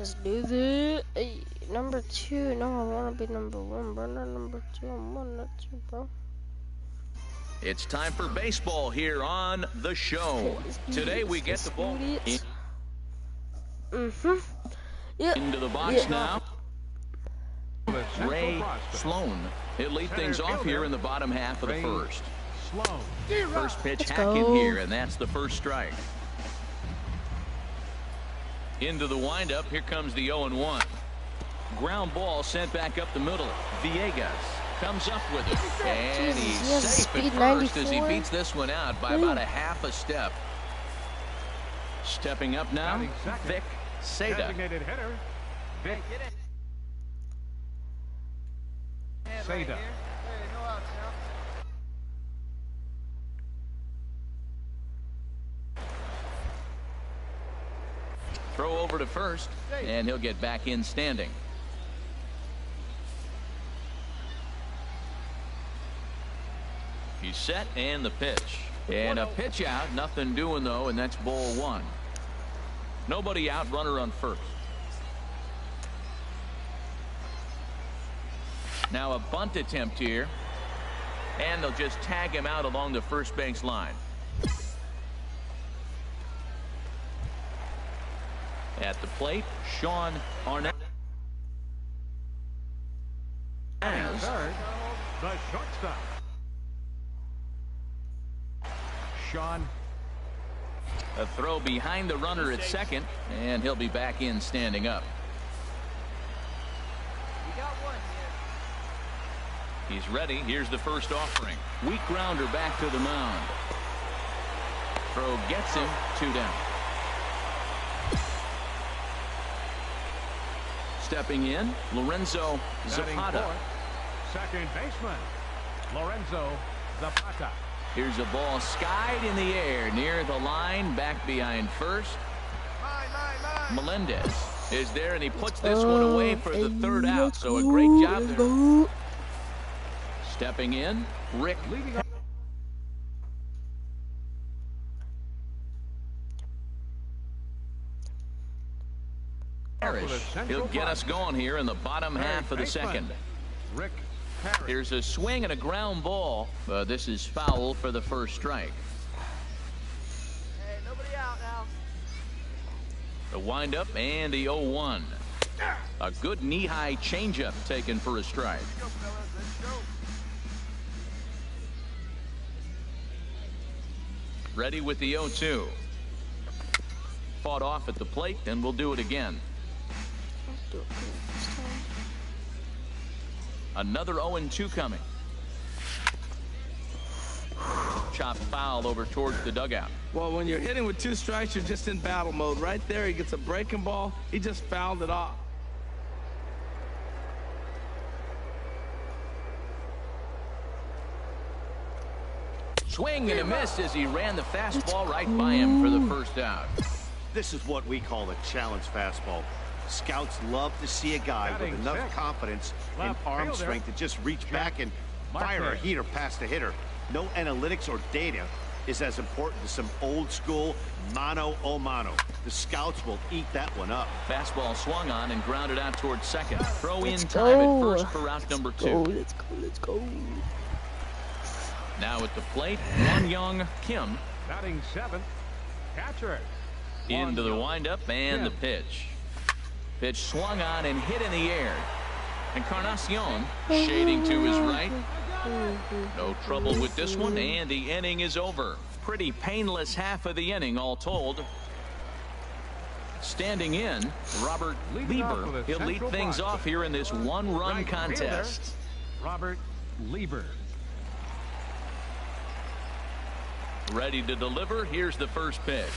Let's do this. Hey, number 2. No, I want to be number 1, bro. Not number 2. I'm 1, not 2, bro. It's time for baseball here on the show. Today we get the ball into the box now. Ray Sloan. He'll lead things off here in the bottom half of the first. First pitch hacking here, and that's the first strike. Into the windup. Here comes the 0-1. Ground ball sent back up the middle. Villegas comes up with it, and he's safe at first as he beats this one out by about a half a step. Stepping up now, Vic Seda. Seda. Throw over to first, and he'll get back in standing. He's set, and the pitch. And a pitch out, nothing doing though, and that's ball 1. Nobody out, runner on first. Now a bunt attempt here, and they'll just tag him out along the first base line. At the plate, Sean Arnett. The shortstop. Sean. A throw behind the runner at second, and he'll be back in standing up. He's ready. Here's the first offering. Weak grounder back to the mound. Throw gets him, 2 down. Stepping in, Lorenzo Zapata. Second baseman, Lorenzo Zapata. Here's a ball skied in the air near the line, back behind first. Melendez is there, and he puts this one away for the third out. So a great job there. Stepping in, Rick. He'll get us going here in the bottom half of the second. Rick. Here's a swing and a ground ball. This is foul for the first strike. Hey, nobody out now. The windup and the 0-1. A good knee-high changeup taken for a strike. Let's go, fellas. Let's go. Ready with the 0-2. Fought off at the plate, and we'll do it again. Another 0-2 coming. Chop foul over towards the dugout. Well, when you're hitting with 2 strikes, you're just in battle mode. Right there, he gets a breaking ball. He just fouled it off. Swing and a miss as he ran the fastball right by him for the first out. This is what we call a challenge fastball. Scouts love to see a guy with enough confidence and arm strength to just reach back and fire a heater past the hitter. No analytics or data is as important as some old school mano a mano. The scouts will eat that one up. Fastball swung on and grounded out towards second. Throw in time at first for route number 2. Let's go. Now at the plate, Won Young Kim. Batting 7th, catcher. Into the windup and the pitch. Pitch swung on and hit in the air. Encarnacion shading to his right. No trouble with this one, and the inning is over. Pretty painless half of the inning, all told. Standing in, Robert Lieber. He'll lead things off here in this one-run contest. Robert Lieber. Ready to deliver. Here's the first pitch.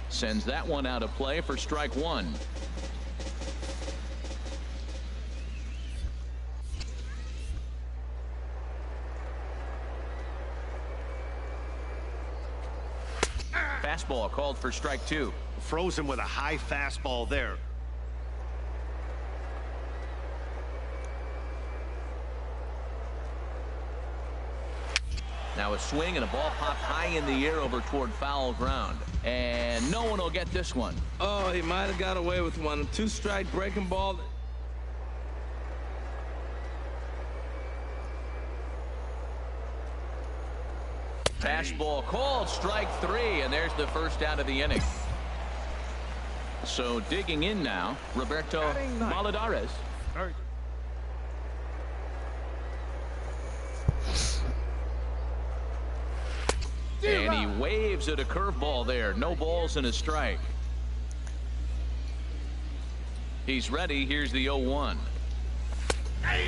Sends that one out of play for strike 1. Fastball called for strike 2. Frozen with a high fastball there. Now a swing and a ball popped high in the air over toward foul ground. And no one will get this one. Oh, he might have got away with one. 2-strike breaking ball. Fastball called, strike 3, and there's the first out of the inning. So digging in now, Roberto Valladares. And he waves at a curveball there. No balls and a strike. He's ready. Here's the 0-1.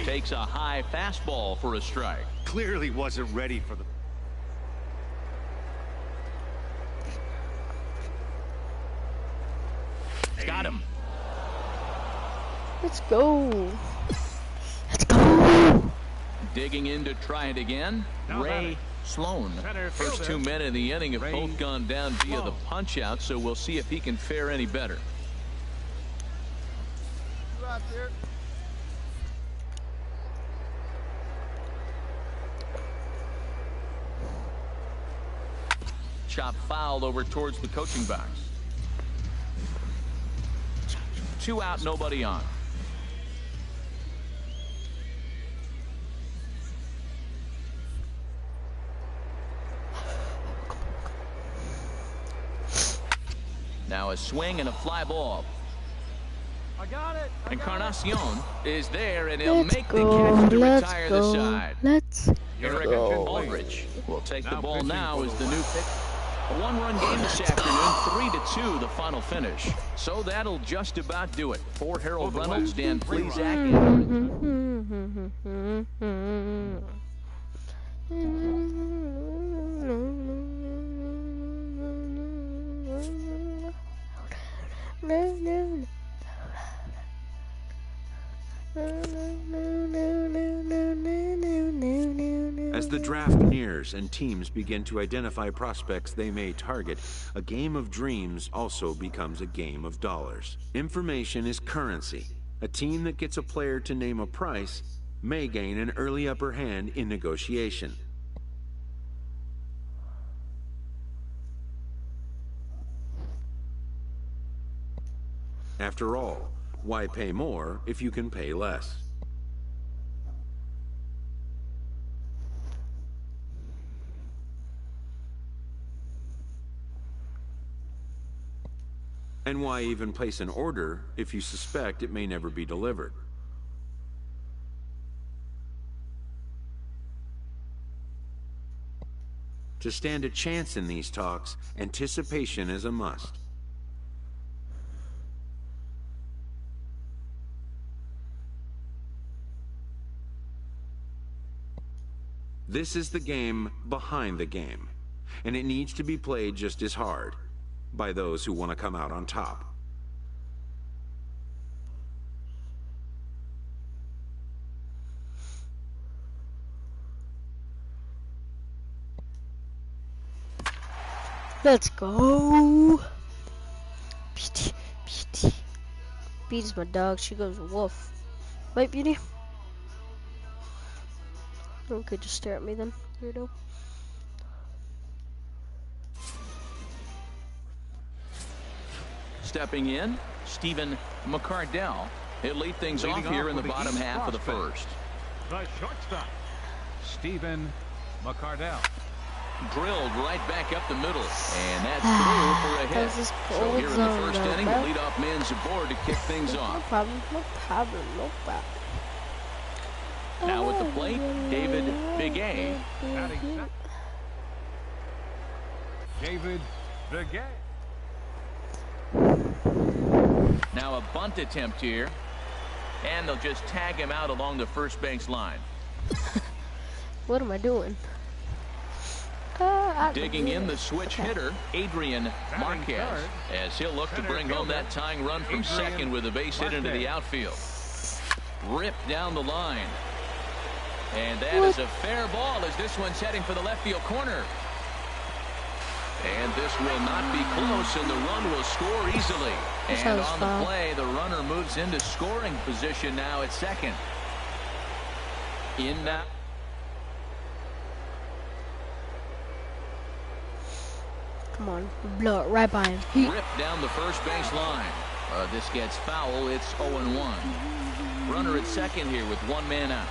Takes a high fastball for a strike. Clearly wasn't ready for the... Got him. Let's go. Let's go. Digging in to try it again. Ray Sloan. First 2 men in the inning have both gone down via the punch out, so we'll see if he can fare any better. Chop foul over towards the coaching box. 2 out, nobody on. Now a swing and a fly ball. I got it. Encarnacion is there, and he'll make the catch to retire the side. Let's Eric Aldrich will take the ball now as the new pick. A 1-run game this afternoon, 3-2 the final finish. So that'll just about do it. For Harold Reynolds, Dan Plesac, As the draft nears and teams begin to identify prospects they may target, a game of dreams also becomes a game of dollars. Information is currency. A team that gets a player to name a price may gain an early upper hand in negotiation. After all, why pay more if you can pay less? And why even place an order if you suspect it may never be delivered? To stand a chance in these talks, anticipation is a must. This is the game behind the game, and it needs to be played just as hard by those who want to come out on top. Let's go. Beauty, Beauty. Beauty's my dog. She goes woof. Right, Beauty? Okay, just stare at me then, weirdo. stepping in, Stephen McCardell. He'll lead things off here in the bottom half of the first. The shortstop, Stephen McCardell. Drilled right back up the middle, and that's through for a hit. So here in the first inning, the leadoff man's aboard to kick things off. No problem, no problem, no problem. Now at the plate, David Begay. David Begay. Now a bunt attempt here, and they'll just tag him out along the first base line. What am I doing? Digging in the switch hitter, Adrian Marquez, as he'll look to bring home that tying run from second with a base hit into the outfield. Ripped down the line. And that is a fair ball as this one's heading for the left field corner. And this will not be close, and the run will score easily. And on the play, the runner moves into scoring position now at second. In now. Come on, blow it right by him. He Ripped down the first base line. This gets foul. It's 0-1. Runner at second here with one man out.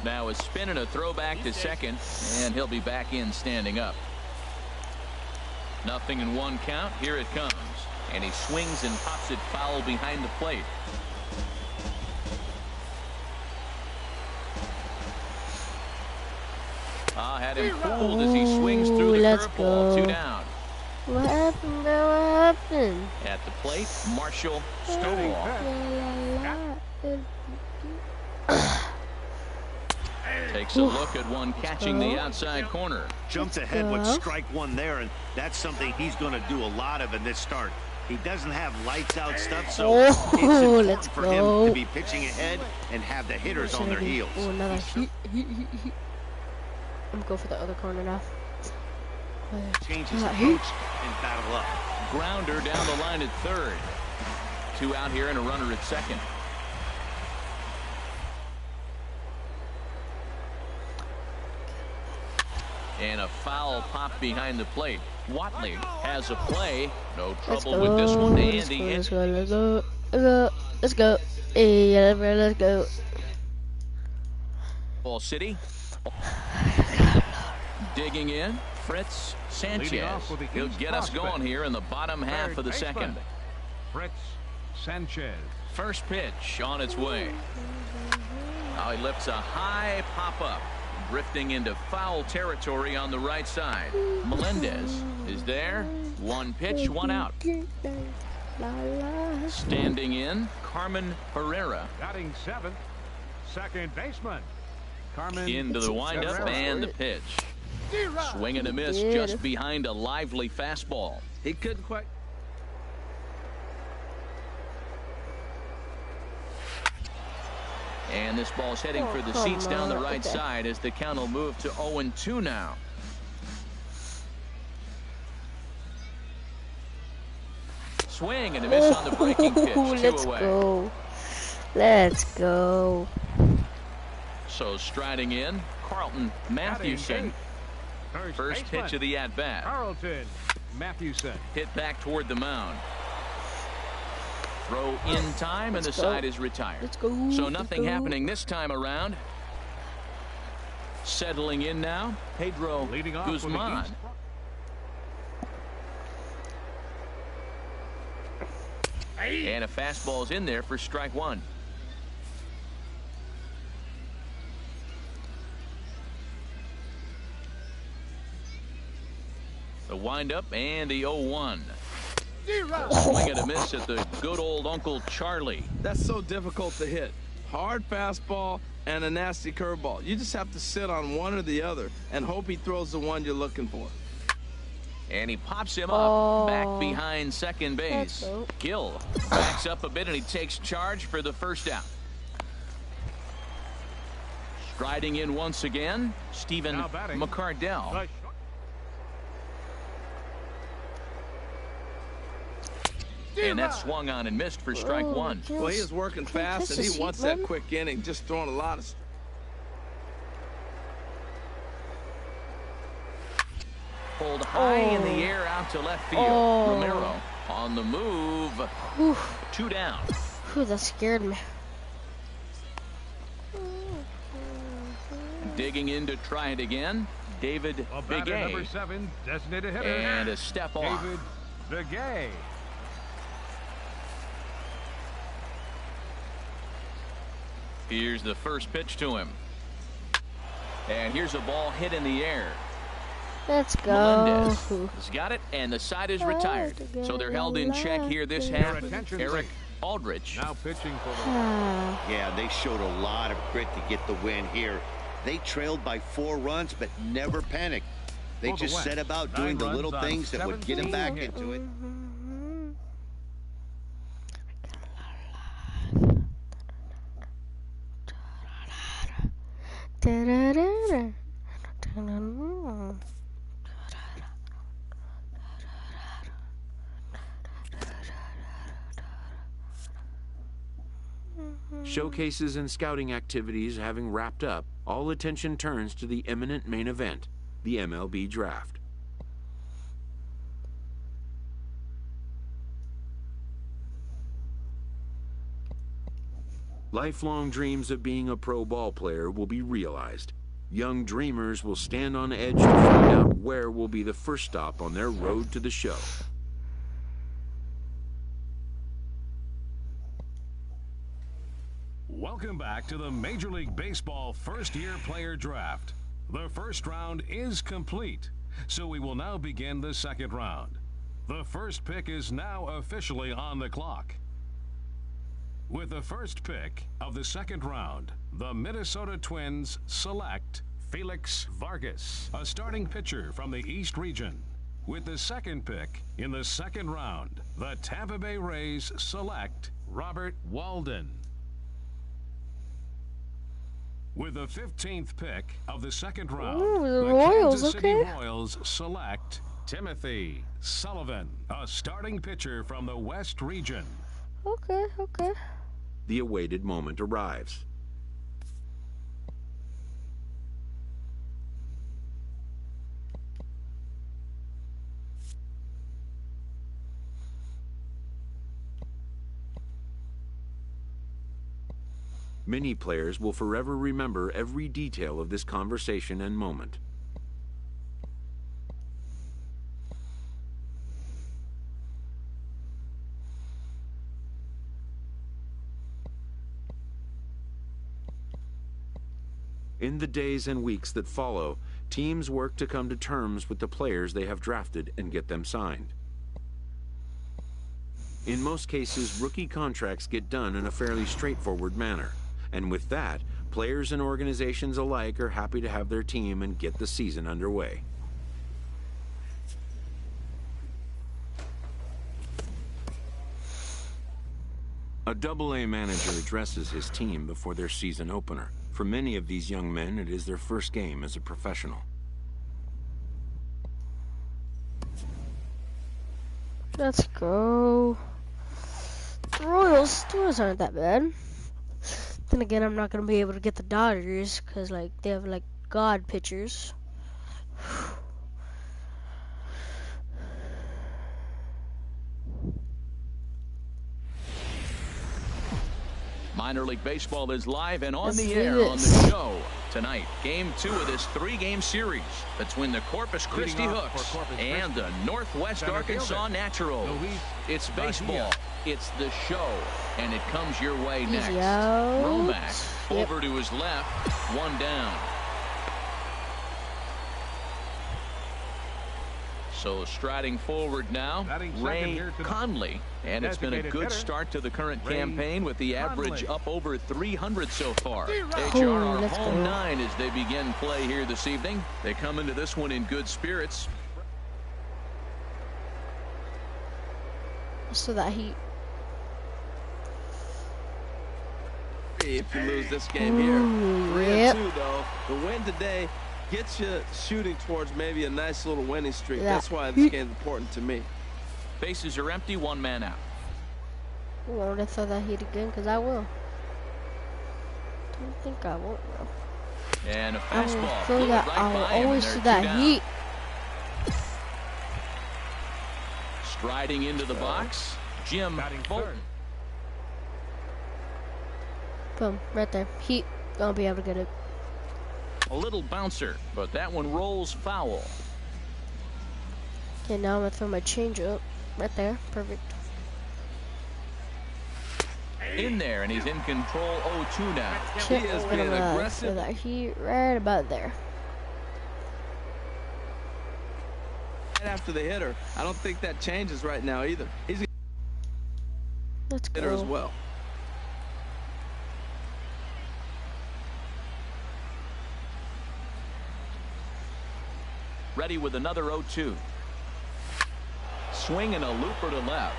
Now a spin and a throwback to second, and he'll be back in standing up. 0-1 count. Here it comes. And he swings and pops it foul behind the plate. Had him fooled as he swings through the curveball. 2 down. What happened, bro? What happened? At the plate, Marshall Stovall. Takes a look at one catching the outside corner. Jumps ahead with strike one there, and that's something he's going to do a lot of in this start. He doesn't have lights out stuff, so it's important for him to be pitching ahead and have the hitters on their heels. Oh, another heat. I'm going for the other corner now. Change his approach and battle up. Grounder down the line at third. 2 out here and a runner at second. And a foul pop behind the plate. Watley has a play. No trouble with this one. And Let's go. Hey, let's go. Ball City. Digging in. Fritz Sanchez. He'll get us going here in the bottom half of the second. Fritz Sanchez. First pitch on its way. Now he lifts a high pop-up. Drifting into foul territory on the right side. Melendez is there. 1 pitch, 1 out. Standing in, Carmen Herrera. Batting 7th, second baseman. Carmen Into the windup and the pitch. Swing and a miss just behind a lively fastball. He couldn't quite. And this ball's heading for the seats down the right side as the count will move to 0-2 now. Swing and a miss on the breaking pitch. 2 Let's away. go. Let's go. So striding in, Carlton Mathewson. First pitch of the at-bat. Carlton Mathewson. Hit back toward the mound. Throw in time, and the side is retired. Let's go. So nothing happening this time around. Settling in now, Pedro Leading off with the Guzman. East. And a fastball's in there for strike 1. The windup and the 0-1. Swing and a miss at the good old Uncle Charlie. That's so difficult to hit. Hard fastball and a nasty curveball. You just have to sit on one or the other and hope he throws the one you're looking for. And he pops him up back behind second base. Gill backs up a bit and he takes charge for the first out. Striding in once again, Stephen McCardell. And that swung on and missed for strike 1. Well, he is working fast and he wants that quick inning. Just throwing a lot of. Pulled high in the air out to left field. Romero on the move. 2 down. Whew, that scared me. Digging in to try it again. David Begay. Number 7, designated hitter. And a step off. David Begay. Here's the first pitch to him. And here's a ball hit in the air. Let's go. Melendez has got it, and the side is retired. So they're held in check here this half. Eric Aldrich. Now pitching for the Yeah, they showed a lot of grit to get the win here. They trailed by 4 runs, but never panicked. They just set about doing the little things that would get them back into it. Showcases and scouting activities having wrapped up, all attention turns to the imminent main event, the MLB draft. Lifelong dreams of being a pro ball player will be realized. Young dreamers will stand on edge to find out where will be the first stop on their road to the show. Welcome back to the Major League Baseball first-year player draft. The first round is complete, so we will now begin the second round. The first pick is now officially on the clock. With the first pick of the second round, the Minnesota Twins select Felix Vargas, a starting pitcher from the East region. With the second pick in the second round, the Tampa Bay Rays select Robert Walden. With the 15th pick of the second round, the the Royals, Kansas City okay. Royals select Timothy Sullivan, a starting pitcher from the West region. Okay. The awaited moment arrives. Many players will forever remember every detail of this conversation and moment. In the days and weeks that follow, teams work to come to terms with the players they have drafted and get them signed. In most cases, rookie contracts get done in a fairly straightforward manner. And with that, players and organizations alike are happy to have their team and get the season underway. A Double-A manager addresses his team before their season opener. For many of these young men, it is their first game as a professional. Let's go. The Royals aren't that bad. Then again, I'm not gonna be able to get the Dodgers because like they have like god pitchers. Minor League Baseball is live and on Let's the do air on this. the show tonight. Game 2 of this 3-game series between the Corpus Christi Leading off Hooks for Corpus and the Christi, Northwest center Arkansas fielder, Naturals. Luis It's baseball. It's the show. And it comes your way Easy next. out. Romack Yep. over to his left. One down. So striding forward now, Batting second Ray here tonight. Conley. And it's been a Designated good hitter, start to the current Ray campaign with the average Conley. up over 300 so far. Oh, HR let's home go. 9 as they begin play here this evening. They come into this one in good spirits. So that heat. If you lose this game here, Ooh, 3-2 though. The win today gets you shooting towards maybe a nice little winning streak. Yeah. That's why this game's important to me. Bases are empty, 1 man out. I want to throw that heat again because I will. Don't think I won't though. And a I will fastball. throw Blew it that. right I will by him, and always they're throw 2 that down. heat. Striding into the box, Jim Batting Bolton. third. Boom, right there. Heat. Gonna be able to get it. A little bouncer, but that one rolls foul. Okay, now I'm gonna throw my changeup. Right there. Perfect. In there, and he's in control. 0-2 now. Chip, is I'm being gonna aggressive. throw that heat right about there. Right after the hitter, I don't think that changes right now either. He's a Let's hitter as go. well. Ready with another 0-2. Swing and a looper to left.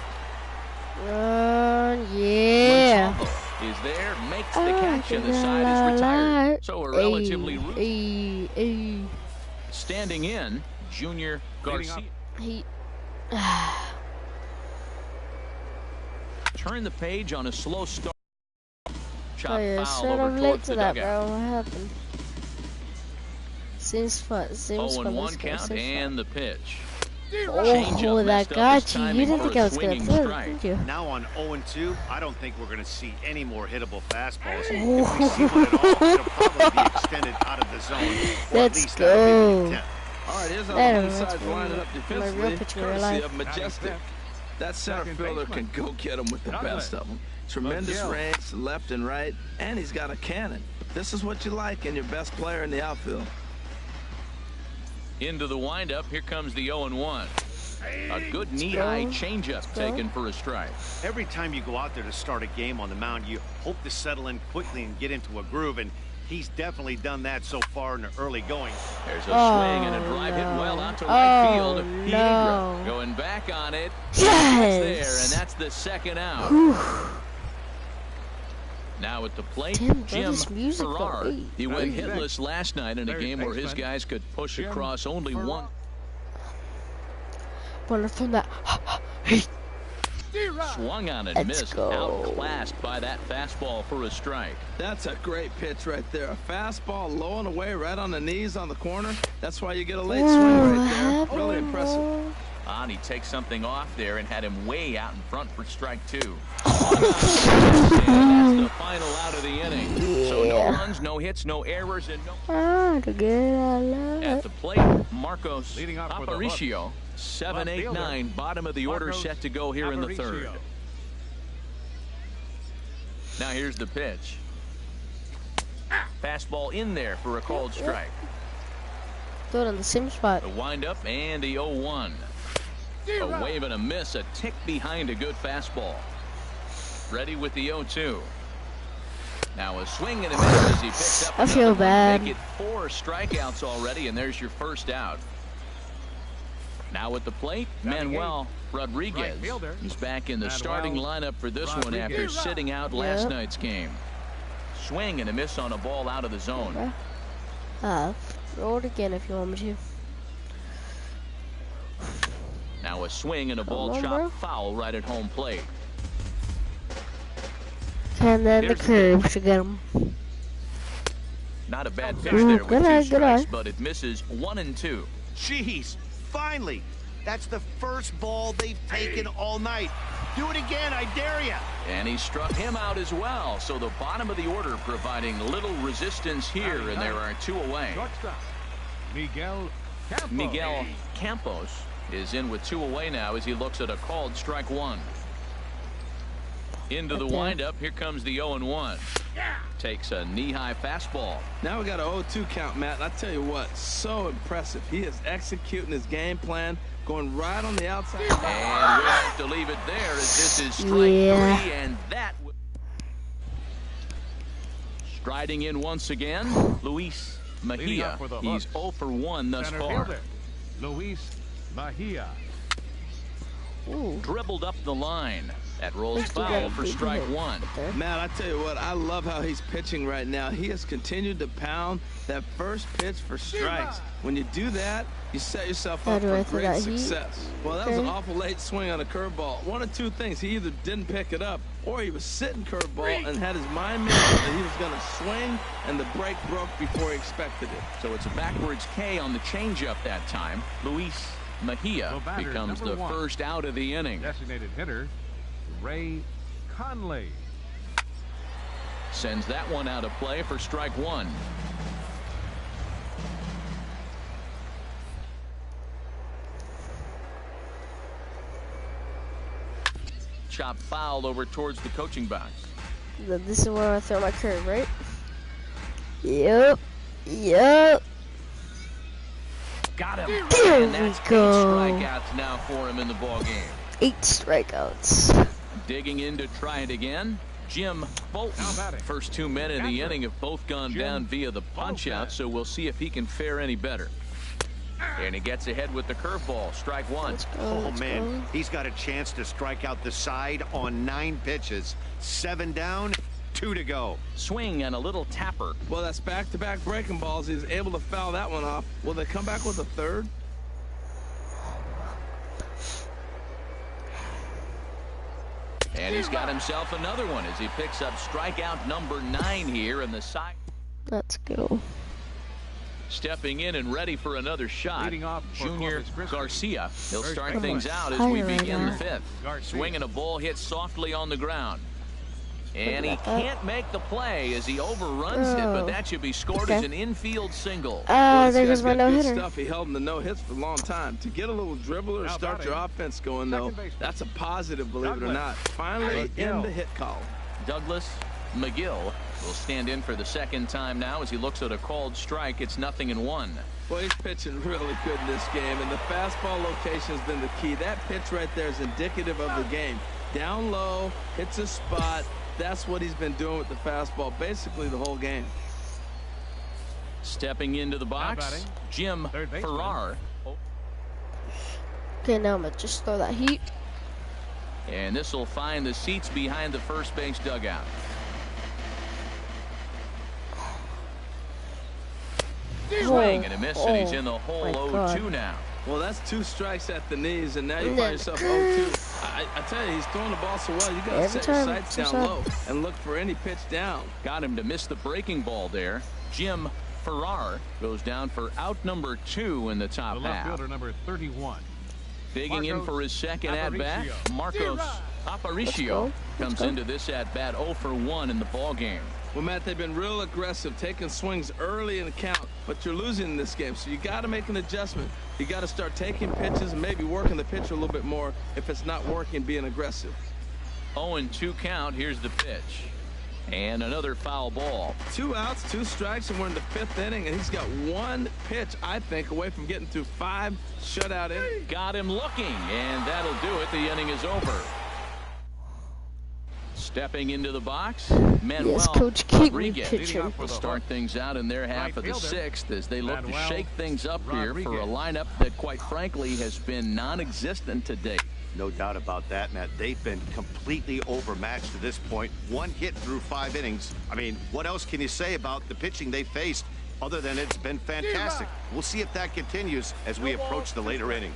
Yeah. Montalvo is there, makes the catch, and the side is retired. So a relatively Ay. standing in, Junior Garcia. Heat. Turn the page on a slow start. Oh, you're foul sort over of late towards to the that, dugout. bro. What happened? Same spot, same spot. 0-1 Let's go. count Same and spot. the pitch. Oh, that messed up got his you. You timing didn't for think a I was gonna swinging throw it, strike. did you? Now on 0-2, I don't think we're going to see any more hittable fastballs. If we see one at all, it'll probably be extended out of the zone. Or at Let's least that would be the go. intent. All right, here's how I the don't both know, that's sides really line it up my real defensively, picture in real courtesy life. of Majestic. That center Second fielder baseman. can go get him with the best of them. Tremendous McGill. range, left and right, and he's got a cannon. This is what you like in your best player in the outfield. Into the windup. Here comes the 0-1. A good knee-high changeup taken for a strike. Every time you go out there to start a game on the mound, you hope to settle in quickly and get into a groove, and he's definitely done that so far in the early going. There's a swing and a drive hit well out to right field. No. Going back on it. Yes. There, and that's the second out. Now at the plate, Damn, bro, Jim this music, though. Farrar. Hey, He went hey. hitless last night in a Third game where his baseman, guys could push Jim across only Farrar. one. Wanna from that? Swung on and Let's missed. go. Outclassed by that fastball for a strike. That's a great pitch right there. A fastball low and away right on the knees on the corner. That's why you get a late swing right there. Really impressive. And he takes something off there and had him way out in front for strike two. And that's the final out of the inning. So no runs, no hits, no errors, and no... At the plate, Marcos Leading off with a hook. Aparicio. 7, 8, 9. Bottom of the order Marcos set to go here in the third. Aparicio. Now here's the pitch. Fastball in there for a called strike. Throw it in the same spot. The windup and the 0-1. A wave and a miss, a tick behind a good fastball. Ready with the 0-2. Now a swing and a miss as he picks up I feel another one. bad. Make it 4 strikeouts already, and there's your first out. Now at the plate, Manuel Rodriguez. Right fielder. He's back in the Manuel starting lineup for this one after Rodriguez. sitting out last Yep. night's game. Swing and a miss on a ball out of the zone. Roll it again if you want me to. Now a swing and a ball on, chopped bro. foul right at home plate. And then the Here's the curve to get him. Not a bad pitch Ooh, there good with eye, two good eye. strikes, but it misses 1 and 2. Jeez, finally. That's the first ball they've taken all night. Do it again, I dare you. And he struck him out as well. So the bottom of the order providing little resistance here, and there are 2 away. Shortstop, Miguel Campos. Miguel Campos is in with 2 away now as he looks at a called strike 1. Into the Okay. windup. Here comes the 0-1. Takes a knee-high fastball. Now we got an 0-2 count, Matt. And I tell you what, so impressive. He is executing his game plan, going right on the outside. And we'll have to leave it there as this is strike 3, and that... Striding in once again, Luis Leading Mejia. up for the He's Hooks. 0 for 1 thus Center far. fielder, Luis Mejia. Ooh. Dribbled up the line. That rolls Let's do foul that for big strike hit 1. there. Matt, I tell you what, I love how he's pitching right now. He has continued to pound that first pitch for strikes. When you do that, you set yourself How up do for I throw great that heat? success. Well, that was an Okay. awful late swing on a curveball. One of 2 things. He either didn't pick it up, or he was sitting curveball and had his mind made up that he was going to swing, and the break broke before he expected it. So it's a backwards K on the changeup that time. Luis Mejia The batter, becomes number the 1. first out of the inning. Designated hitter, Ray Conley. Sends that one out of play for strike 1. Chop foul over towards the coaching box. This is where I throw my curve, right? Yep. Yep. Got him. There And that's we 8 go. strikeouts now for him in the ball game. 8 strikeouts. Digging in to try it again. Jim Bolton. Now batting. First 2 men in the Catcher, inning have both gone Jim down via the punch out, Bolton. so we'll see if he can fare any better. And he gets ahead with the curveball. Strike 1. Let's go. Oh, let's man. go. He's got a chance to strike out the side on 9 pitches. 7 down, 2 to go. Swing and a little tapper. Well, that's back-to-back breaking balls. He's able to foul that one off. Will they come back with a third? And he's got himself another one as he picks up strikeout number 9 here in the side. Let's go. Stepping in and ready for another shot, Leading off for Junior Corpus Christi. Garcia. He'll First start base. things out as Higher we right begin the now. 5th. Garcia. Swinging a ball hit softly on the ground. And he can't make the play as he overruns it, but that should be scored as an infield single. This There guy's goes my got good no-hitter. stuff. He held him to no hits for a long time. To get a little dribbler or Now start your batting. offense going, though, Second baseman. that's a positive, believe it or Douglas. not. Finally in McGill. the hit column. Douglas McGill will stand in for the second time now as he looks at a called strike. It's 0-1. Well, he's pitching really good in this game, and the fastball location has been the key. That pitch right there is indicative of the game. Down low, hits a spot. That's what he's been doing with the fastball basically the whole game. Stepping into the box, batting. Jim Third baseman. Farrar. Okay, now I'm gonna just throw that heat. And this will find the seats behind the first base dugout. Swing and a miss, and he's in the hole my 0-2 God. now. Well, that's 2 strikes at the knees, and now you Yeah. find yourself 0-2. I tell you, he's throwing the ball so well. You got to Every set your time, sights so down sad. low and look for any pitch down. Got him to miss the breaking ball there. Jim Farrar goes down for out number 2 in the The top left half. fielder, number 31. Digging in for his second at-bat, Aparicio. Marcos Aparicio comes into this at-bat 0-for-1 in the ball game. Well, Matt, they've been real aggressive, taking swings early in the count, but you're losing in this game, so you got to make an adjustment. You got to start taking pitches and maybe working the pitcher a little bit more if it's not working, being aggressive. 0-2 count. Here's the pitch. And another foul ball. 2 outs, 2 strikes, and we're in the 5th inning, and he's got 1 pitch, I think, away from getting through 5 shutout innings. Got him looking, and that'll do it. The inning is over. Stepping into the box, Manuel Yes, Coach, keep me Rodriguez pitching. will start things out in their half Right of the fielder, 6th as they look to Manuel shake things up here for a Rodriguez. lineup that, quite frankly, has been non-existent to date. No doubt about that, Matt. They've been completely overmatched to this point. 1 hit through 5 innings. I mean, what else can you say about the pitching they faced other than it's been fantastic? We'll see if that continues as we approach the later inning.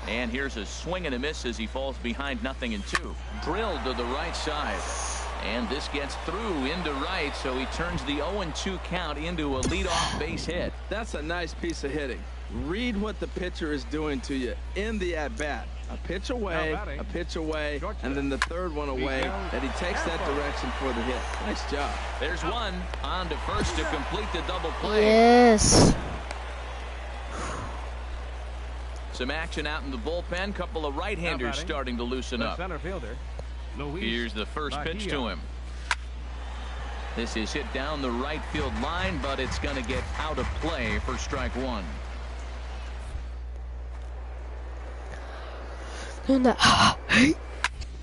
And here's a swing and a miss as he falls behind 0-2. Drilled to the right side. And this gets through into right, so he turns the 0-2 count into a leadoff base hit. That's a nice piece of hitting. Read what the pitcher is doing to you in the at-bat. A pitch away, Now batting. a pitch away, Shortstop. and then the 3rd one away, Miguel that he takes that Campos. direction for the hit. Nice job. There's one on to first to complete the double play. Yes. Some action out in the bullpen. Couple of right-handers batting. starting to loosen The up. center fielder, Luis Here's the first pitch to Mejia. him. This is hit down the right field line, but it's going to get out of play for strike 1. Doing that.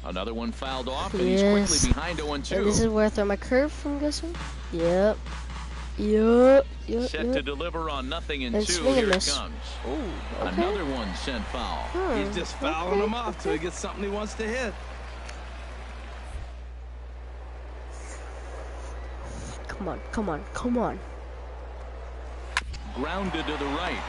Another one fouled off, and Yes. he's quickly behind 0-2. And this is where I throw my curve, I'm guessing. Yep. Yep. Yep. Set to deliver on 0-2. And swing and Here it miss. comes. Ooh, okay. Another one sent foul. He's just fouling them off till he gets something he wants to hit. Come on, come on, come on. Grounded to the right.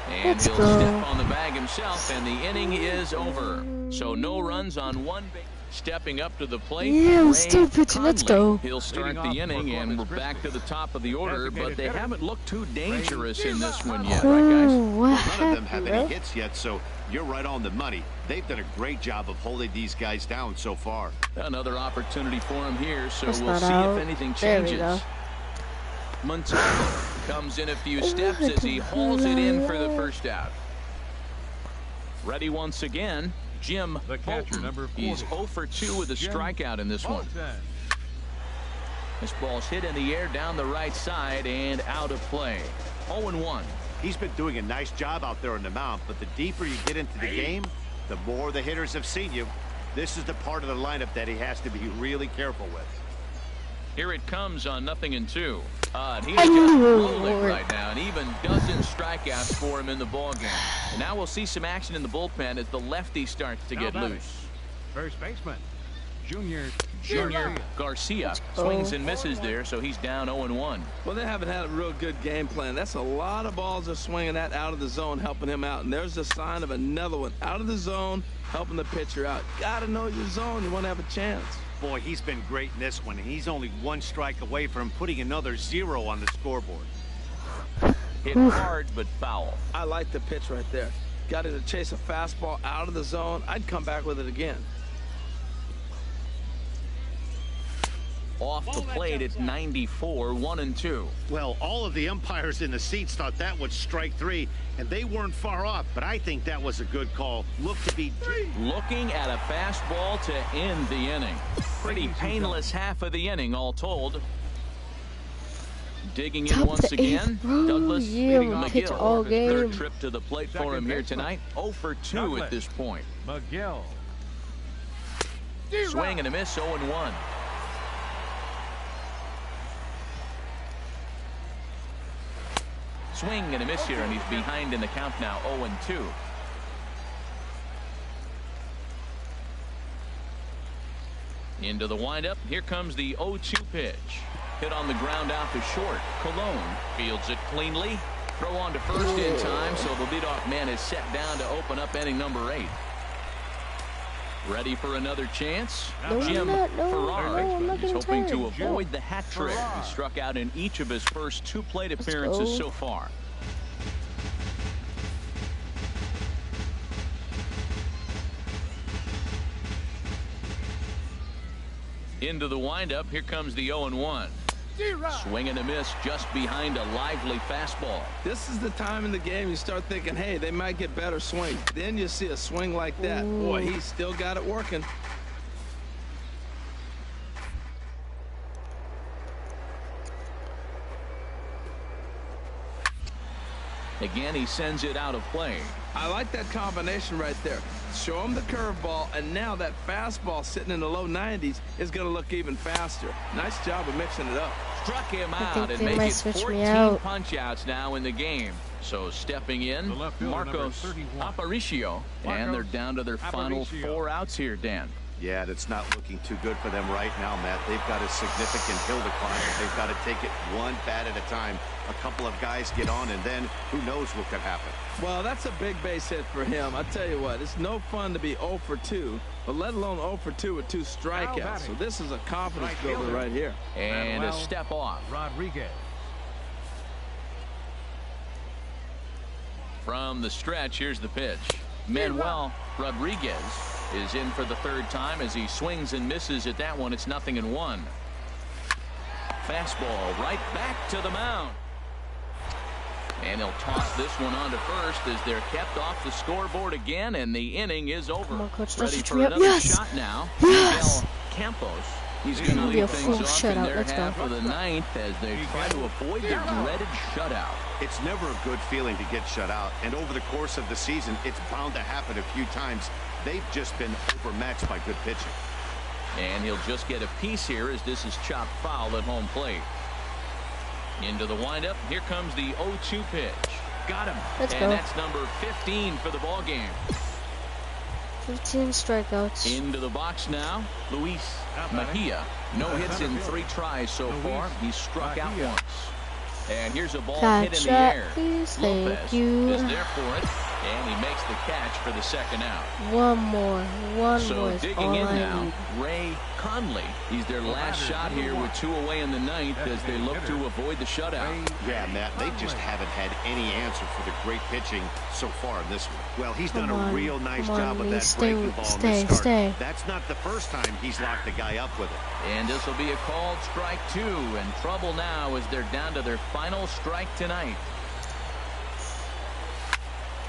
And Let's he'll go. step on the bag himself, and the inning is over. So no runs on 1 base. Stepping up to the plate. Yeah, I'm Ray still pitching. Let's Conley. go. He'll start Leading the off for inning, and we're Corpus back to Christi. the top of the order, but Designated they hitter. haven't looked too dangerous in this one yet, right, guys? Oh, what None of them have happened, any bro? hits yet, so you're right on the money. They've done a great job of holding these guys down so far. Another opportunity for him here, so That's we'll not see out. if anything There we changes. go. Montalvo comes in a few steps as he hauls it in for the first out. Ready once again, Jim The catcher, Bolton. number 40. He's 0-for-2 with a Jim strikeout in this one. Bolton. This ball's hit in the air down the right side and out of play. 0-1. He's been doing a nice job out there on the mound, but the deeper you get into the game, the more the hitters have seen you. This is the part of the lineup that he has to be really careful with. Here it comes on 0-2. And he's just rolling right now, and even dozen strikeouts for him in the ballgame. And now we'll see some action in the bullpen as the lefty starts to Now get batting. loose. First baseman, Junior Junior Garcia swings and misses there, so he's down 0-1. Well, they haven't had a real good game plan. That's a lot of balls they're swinging at out of the zone, helping him out. And there's a sign of another one out of the zone, helping the pitcher out. Got to know your zone. You want to have a chance. Boy, he's been great in this one. He's only one strike away from putting another 0 on the scoreboard. Hit hard, but foul. I like the pitch right there. Got it to chase a fastball out of the zone. I'd come back with it again. Off the plate at 94, 1-2. Well, all of the umpires in the seats thought that was strike 3, and they weren't far off, but I think that was a good call. Looked to be looking at a fastball to end the inning. Pretty painless half of the inning, all told. Digging in once again, Douglas leading McGill. All game. Third trip to the plate for him here tonight. 0 for 2 at this point. McGill. Swing and a miss, 0-1. Swing and a miss here, and he's behind in the count now, 0-2. Into the windup. Here comes the 0-2 pitch. Hit on the ground out to short. Colon fields it cleanly. Throw on to first in time, so the leadoff man is set down to open up inning number 8. Ready for another chance? Jim Farrar. He's hoping to avoid the hat trick. He struck out in each of his first 2 plate appearances so far. Into the windup. Here comes the 0-1. Swing and a miss just behind a lively fastball. This is the time in the game you start thinking, hey, they might get better swings. Then you see a swing like that. Boy, he's still got it working. Again, he sends it out of play. I like that combination right there. Show him the curveball, and now that fastball sitting in the low 90s is going to look even faster. Nice job of mixing it up. Struck him out and make it 14 punch-outs now in the game. So stepping in, Marcos Aparicio, and they're down to their final 4 outs here, Dan. Yeah, that's not looking too good for them right now, Matt. They've got a significant hill to climb. They've got to take it one bat at a time. A couple of guys get on, and then who knows what could happen. Well, that's a big base hit for him. I tell you what, it's no fun to be 0 for 2, but let alone 0 for 2 with 2 strikeouts. So this is a confidence builder right here. And a step off. Rodriguez. From the stretch, here's the pitch. Manuel Rodriguez is in for the 3rd time as he swings and misses at that one. It's 0-1. Fastball right back to the mound. And they'll toss this one on to first as they're kept off the scoreboard again, and the inning is over. Come on, Coach, ready for another shot now. Miguel Campos. He's going to lead things off in their half of the 9th as they try to avoid the dreaded shutout. It's never a good feeling to get shut out, and over the course of the season, it's bound to happen a few times. They've just been overmatched by good pitching. And he'll just get a piece here as this is chopped foul at home plate. Into the windup. Here comes the 0-2 pitch. Got him. Let's and go. That's number 15 for the ball game. 15 strikeouts. Into the box now. Luis Mejia. No hits in 3 tries so far. He's struck out once. And here's a ball hit in the air. Please, Lopez thank you. is there for it, and he makes the catch for the 2nd out. One more So is digging all in I now, need. Ray Conley. He's their last shot here with 2 away in the 9th as they look to avoid the shutout. Yeah, Matt, they just haven't had any answer for the great pitching so far in this one. Well, he's done a real nice job of that breaking ball in this start. That's not the first time he's locked the guy up with it. And this will be a called strike 2, and trouble now as they're down to their final strike tonight.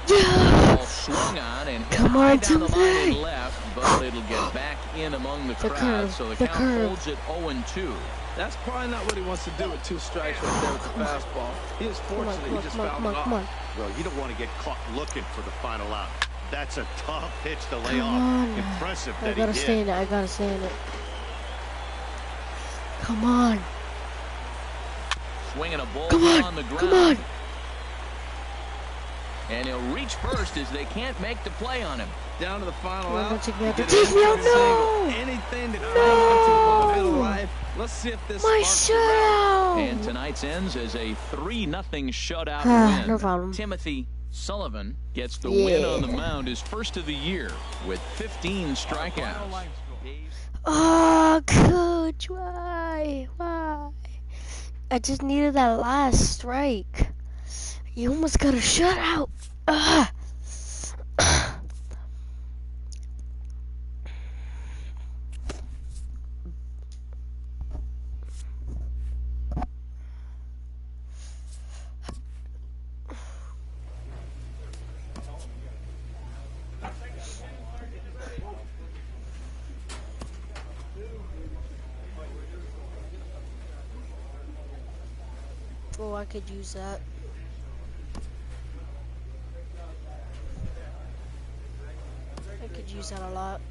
Ball swung on and hit high down the line and left, but it'll get back in among the crowd. So the count holds at 0-2. That's probably not what he wants to do with 2 strikes right there with the fastball. He is fortunate he just fouled it off. Well, you don't want to get caught looking for the final out. That's a tough pitch to lay off. Impressive that he did. I gotta stay in it. I gotta stay in it. Come on. Swinging a ball Come on. on the ground. Come on. And he'll reach first as they can't make the play on him. Down to the final Come on, out. take me out Get there. Take me out, anything single, no! anything to cling onto for the middle life. Let's see if this My sparks the rally. shutout! And tonight's ends as a 3-0 shutout win. No problem. Timothy Sullivan gets the win on the mound, his first of the year, with 15 strikeouts. Oh, coach, why? Why? I just needed that last strike. You almost got a shutout. Ugh. Oh, I could use that. I could use that a lot.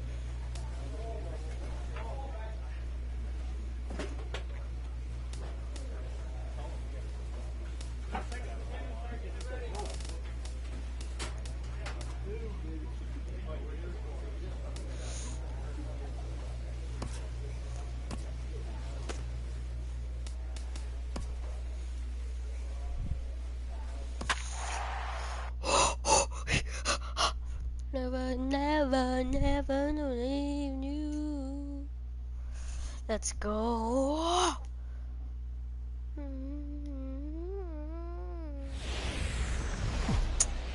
Never, never, never leave you. Let's go.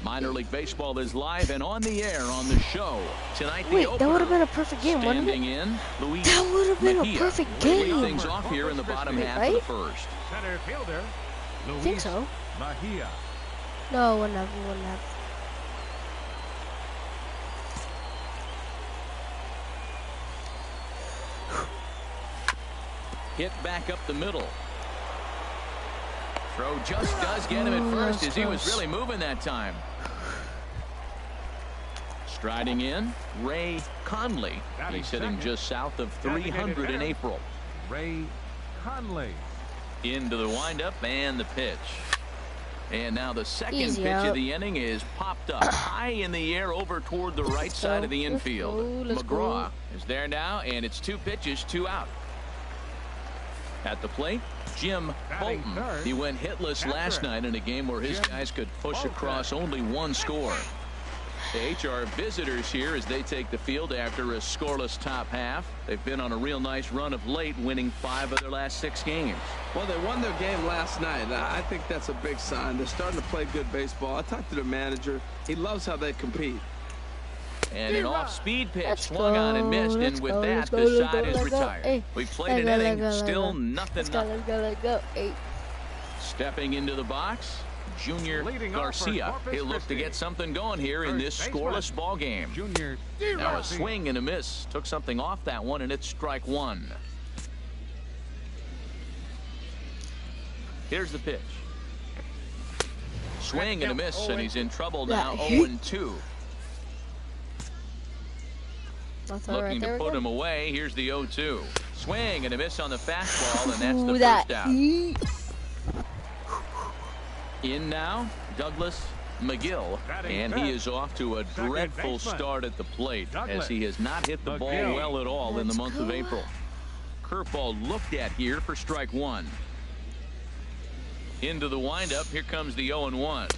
Minor League Baseball is live and on the air on the show. Tonight, the Wait, opener. that would have been a perfect game, wouldn't Standing it? in, Luis That would have been a Mejia. perfect Lead game. things off here in the bottom half of Right? the first. Center fielder, I think so. Mejia. No, wouldn't have. Wouldn't have. Hit back up the middle. Throw just does get him at first as he was really moving that time. Striding in, Ray Conley. He's hitting just south of 300 in April. Ray Conley. Into the windup and the pitch. And now the second Easy pitch out. of the inning is popped up high in the air over toward the right side of the Let's infield. go, let's McGraw is there now, and it's 2 pitches, 2 out. At the plate, Jim Batting Bolton. third, He went hitless last Patrick. night in a game where his Jim guys could push Bolton. across only 1 score. The HR visitors here as they take the field after a scoreless top half. They've been on a real nice run of late, winning 5 of their last 6 games. Well, they won their game last night. I think that's a big sign. They're starting to play good baseball. I talked to the manager. He loves how they compete. And an off-speed pitch Let's swung on and go, missed, let's and with go, that, let's go, the let's side go, is let's go. retired. Hey, We played an let's go, inning, let's go, still let's go. nothing. Let's go, let's go, let's go. Hey. Stepping into the box, Junior Leading off for Garcia. Corpus He'll look to Christi. get something going here in this First baseman, scoreless ball game. Junior Now a Garcia. swing and a miss. Took something off that one, and it's strike 1. Here's the pitch. Swing and a miss, and he's in trouble now, Yeah. 0-2. That's all right. Looking There to we put go. him away. Here's the 0-2. Swing and a miss on the fastball, and that's Ooh, the that first out. heat. In now, Douglas McGill, Batting and he fifth, is off to a second dreadful baseman, start at the plate Douglas as he has not hit the ball McGill. well at all in the Let's month of go. April. Curveball looked at here for strike 1. Into the windup, here comes the 0-1.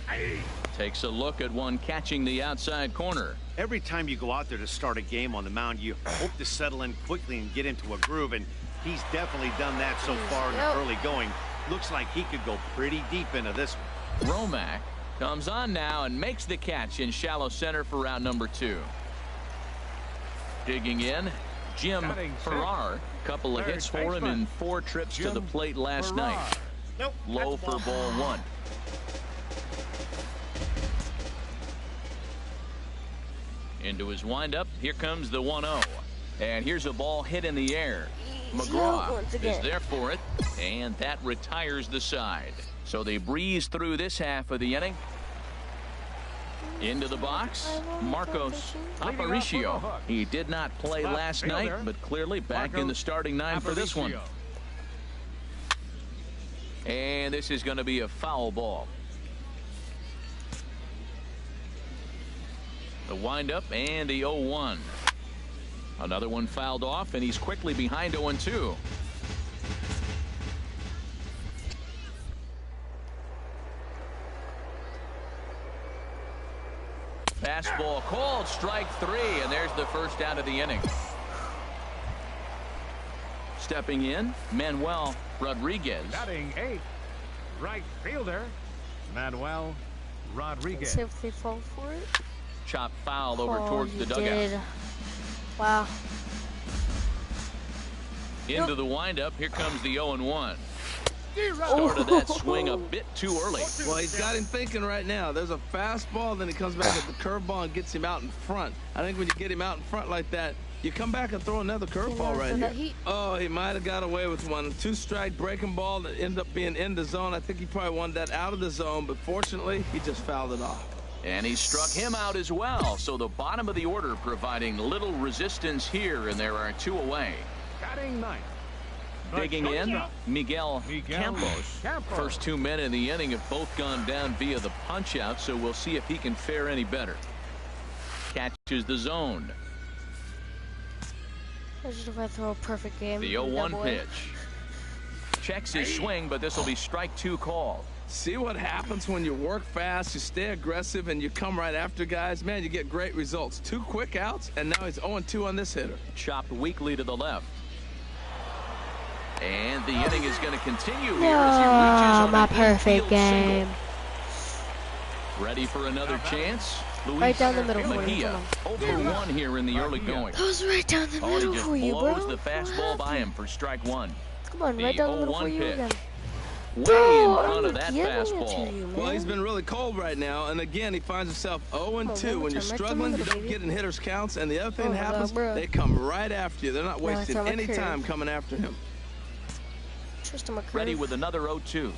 Takes a look at one catching the outside corner. Every time you go out there to start a game on the mound, you hope to settle in quickly and get into a groove, and he's definitely done that so far in the Yep. early going. Looks like he could go pretty deep into this one. Romack comes on now and makes the catch in shallow center for round number 2. Digging in, Jim Batting sixth, Farrar. Couple of third hits for him baseman, in 4 trips to Jim the plate last Farrar. night. Nope. Low that's a for ball 1. Into his windup, here comes the 1-0. And here's a ball hit in the air. McGraw once is again. there for it, and that retires the side. So they breeze through this half of the inning. Into the box, Marcos Aparicio. He did not play Left last fielder, night, but clearly back in the Marcos starting 9 for this one. Aparicio. And this is going to be a foul ball. The windup and the 0-1. Another one fouled off, and he's quickly behind 0-2. Fastball called, strike 3, and there's the first out of the inning. Stepping in, Manuel Rodriguez. Batting 8th, right fielder, Manuel Rodriguez. See if they fall for it. Chop foul over towards the dugout. Did. Wow. Into the windup. Here comes the 0-1. Started that swing a bit too early. Well, he's got him thinking right now. There's a fastball, then he comes back at the curveball and gets him out in front. I think when you get him out in front like that, you come back and throw another curveball right here. Oh, he might have got away with one. 2-strike breaking ball that ended up being in the zone. I think he probably wanted that out of the zone, but fortunately, he just fouled it off. And he struck him out as well. So the bottom of the order providing little resistance here, and there are 2 away. Batting 9th. Digging in, Miguel Campos. First 2 men in the inning have both gone down via the punch out, so we'll see if he can fare any better. Catches the zone. Imagine if I throw a perfect game. The 0-1 pitch. Checks his swing, but this will be strike 2 called. See what happens when you work fast, you stay aggressive, and you come right after guys. Man, you get great results. 2 quick outs, and now he's 0-2 on this hitter. Chopped weakly to the left. And the inning is going to continue here as he reaches on my an perfect infield game. Single. Ready for another chance? Luis Right down the middle for you. Mejia, 0-1 here in the early going. That was right down the Oh, he middle just for you, bro. blows the fastball by him for strike 1. Come on, right down the middle for you again. Way Bro, in front of I'm that giving it to fastball. you, man. Well, he's been really cold right now, and again, he finds himself 0-2. When you're struggling, you don't get in hitters' counts, and the other thing that happens, they come right after you. They're not wasting any time coming after him. Ready with another 0-2.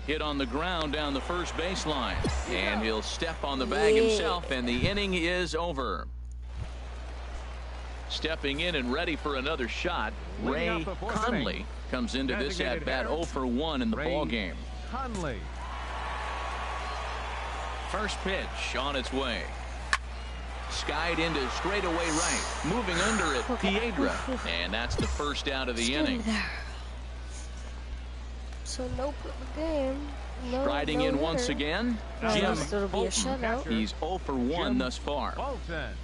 Hit on the ground down the first baseline. And he'll step on the bag himself, and the inning is over. Stepping in and ready for another shot, Ray Conley comes into this at-bat 0-1 in the ballgame. Conley. First pitch on its way. Skied into straightaway right. Moving under it, Piedra. And that's the first out of the inning. So no game. No, Striding in once again, Jim Bolton. He's 0-1 thus far. Bolton.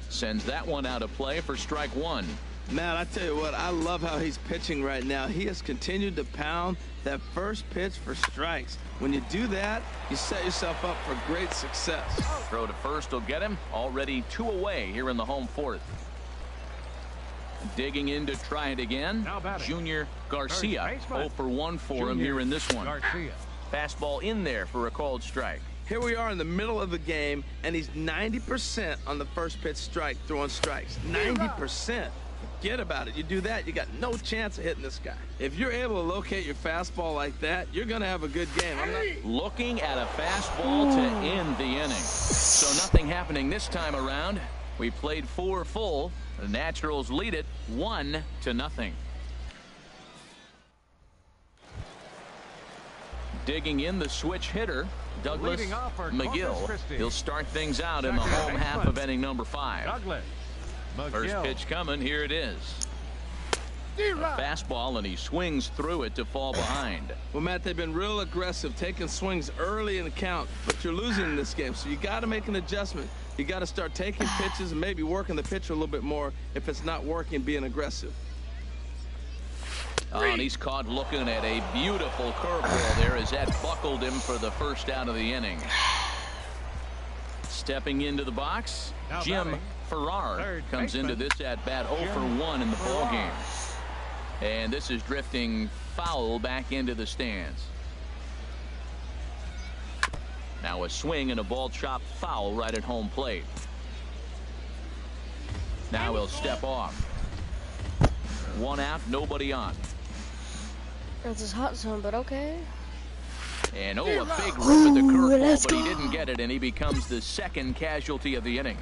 Sends that one out of play for strike 1. Man, I tell you what, I love how he's pitching right now. He has continued to pound that first pitch for strikes. When you do that, you set yourself up for great success. Throw to first will get him. Already 2 away here in the home 4th. Digging in to try it again. Junior Garcia. 0-1 for him here in this one. Garcia. Fastball in there for a called strike. Here we are in the middle of the game, and he's 90% on the first pitch strike, throwing strikes. 90%. Forget about it. You do that, you got no chance of hitting this guy. If you're able to locate your fastball like that, you're going to have a good game. I'm not looking at a fastball to end the inning. So nothing happening this time around. We played 4 full. The Naturals lead it 1-0. Digging in the switch hitter, Douglas McGill. He'll start things out in the home half of inning number 5. First pitch coming. Here it is. A fastball, and he swings through it to fall behind. Well, Matt, they've been real aggressive, taking swings early in the count, but you're losing in this game, so you got to make an adjustment. You got to start taking pitches and maybe working the pitcher a little bit more if it's not working, being aggressive. Oh, and he's caught looking at a beautiful curveball there as that buckled him for the first out of the inning. Stepping into the box, Jim Farrar comes into this at-bat 0-1 in the ballgame. And this is drifting foul back into the stands. Now a swing and a ball chopped foul right at home plate. Now he'll step off. 1 out, nobody on. That's his hot zone, but okay. And a big rip at the curveball, but he didn't get it, and he becomes the second casualty of the inning.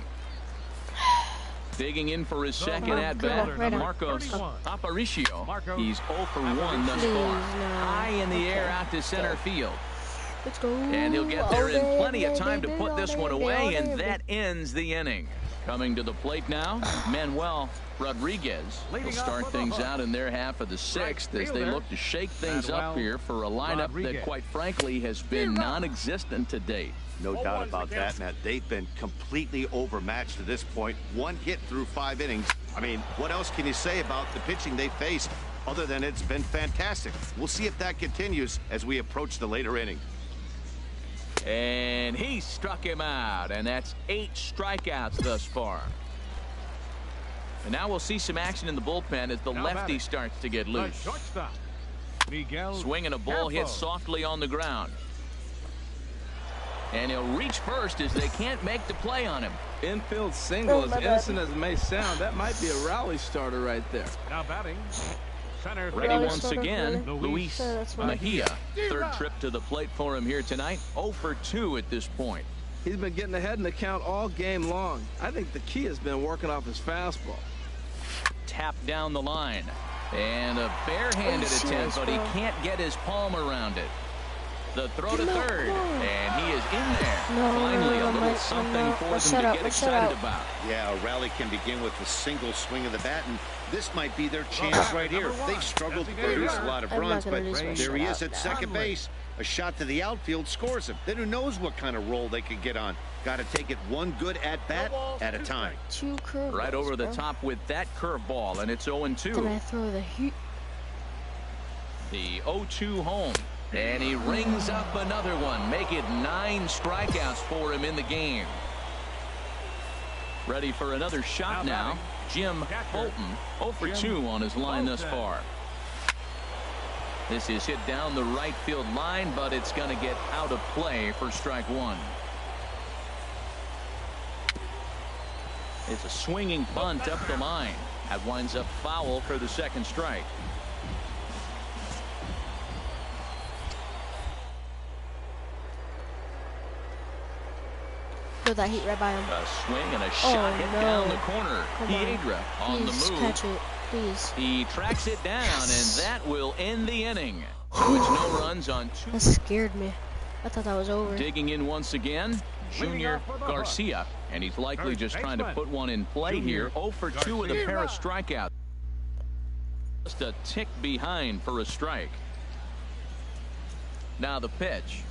Digging in for his second at-bat, Marcos Aparicio. He's 0-1 thus far. High in the air out to center field. Let's go. And he'll get there in plenty of time to put this one away, and that ends the inning. Coming to the plate now, Manuel Rodriguez will start things out in their half of the sixth as they look to shake things up here for a lineup that, quite frankly, has been non-existent to date. No doubt about that, Matt. They've been completely overmatched to this point. One hit through 5 innings. I mean, what else can you say about the pitching they faced other than it's been fantastic? We'll see if that continues as we approach the later inning. And he struck him out, and that's 8 strikeouts thus far. And now we'll see some action in the bullpen as the lefty starts to get loose. Swinging a ball hit softly on the ground. And he'll reach first as they can't make the play on him. Infield single, as innocent as it may sound, that might be a rally starter right there. Now batting. Center Ready once again, Luis Mejia. Third trip to the plate for him here tonight. 0 for 2 at this point. He's been getting ahead in the count all game long. I think the key has been working off his fastball. Tap down the line. And a barehanded attempt, but he can't get his palm around it. The throw to third, and he is in there. Finally, a little something for them to get excited about. Yeah, a rally can begin with a single swing of the bat, and this might be their chance right here. They've struggled to produce a lot of runs, but there he is at second base. A shot to the outfield scores him. Then who knows what kind of roll they could get on. Got to take it one good at-bat at a time. Right over the top with that curveball, and it's 0-2. Can I throw the heat? The 0-2 home. And he rings up another one. Make it 9 strikeouts for him in the game. Ready for another shot now. Jim Bolton, 0 for 2 on his line thus far. This is hit down the right field line, but it's going to get out of play for strike 1. It's a swinging bunt up the line. That winds up foul for the second strike. Throw that heat right by him. A swing and a shot hit down the corner. Piedra on the move. Catch it, please. He tracks it down, and that will end the inning. So it's no runs on 2. That scared me. I thought that was over. Digging in once again, Junior Garcia, and he's likely just trying to put one in play here. 0 for 2 with a pair of strikeouts. Just a tick behind for a strike. Now the pitch.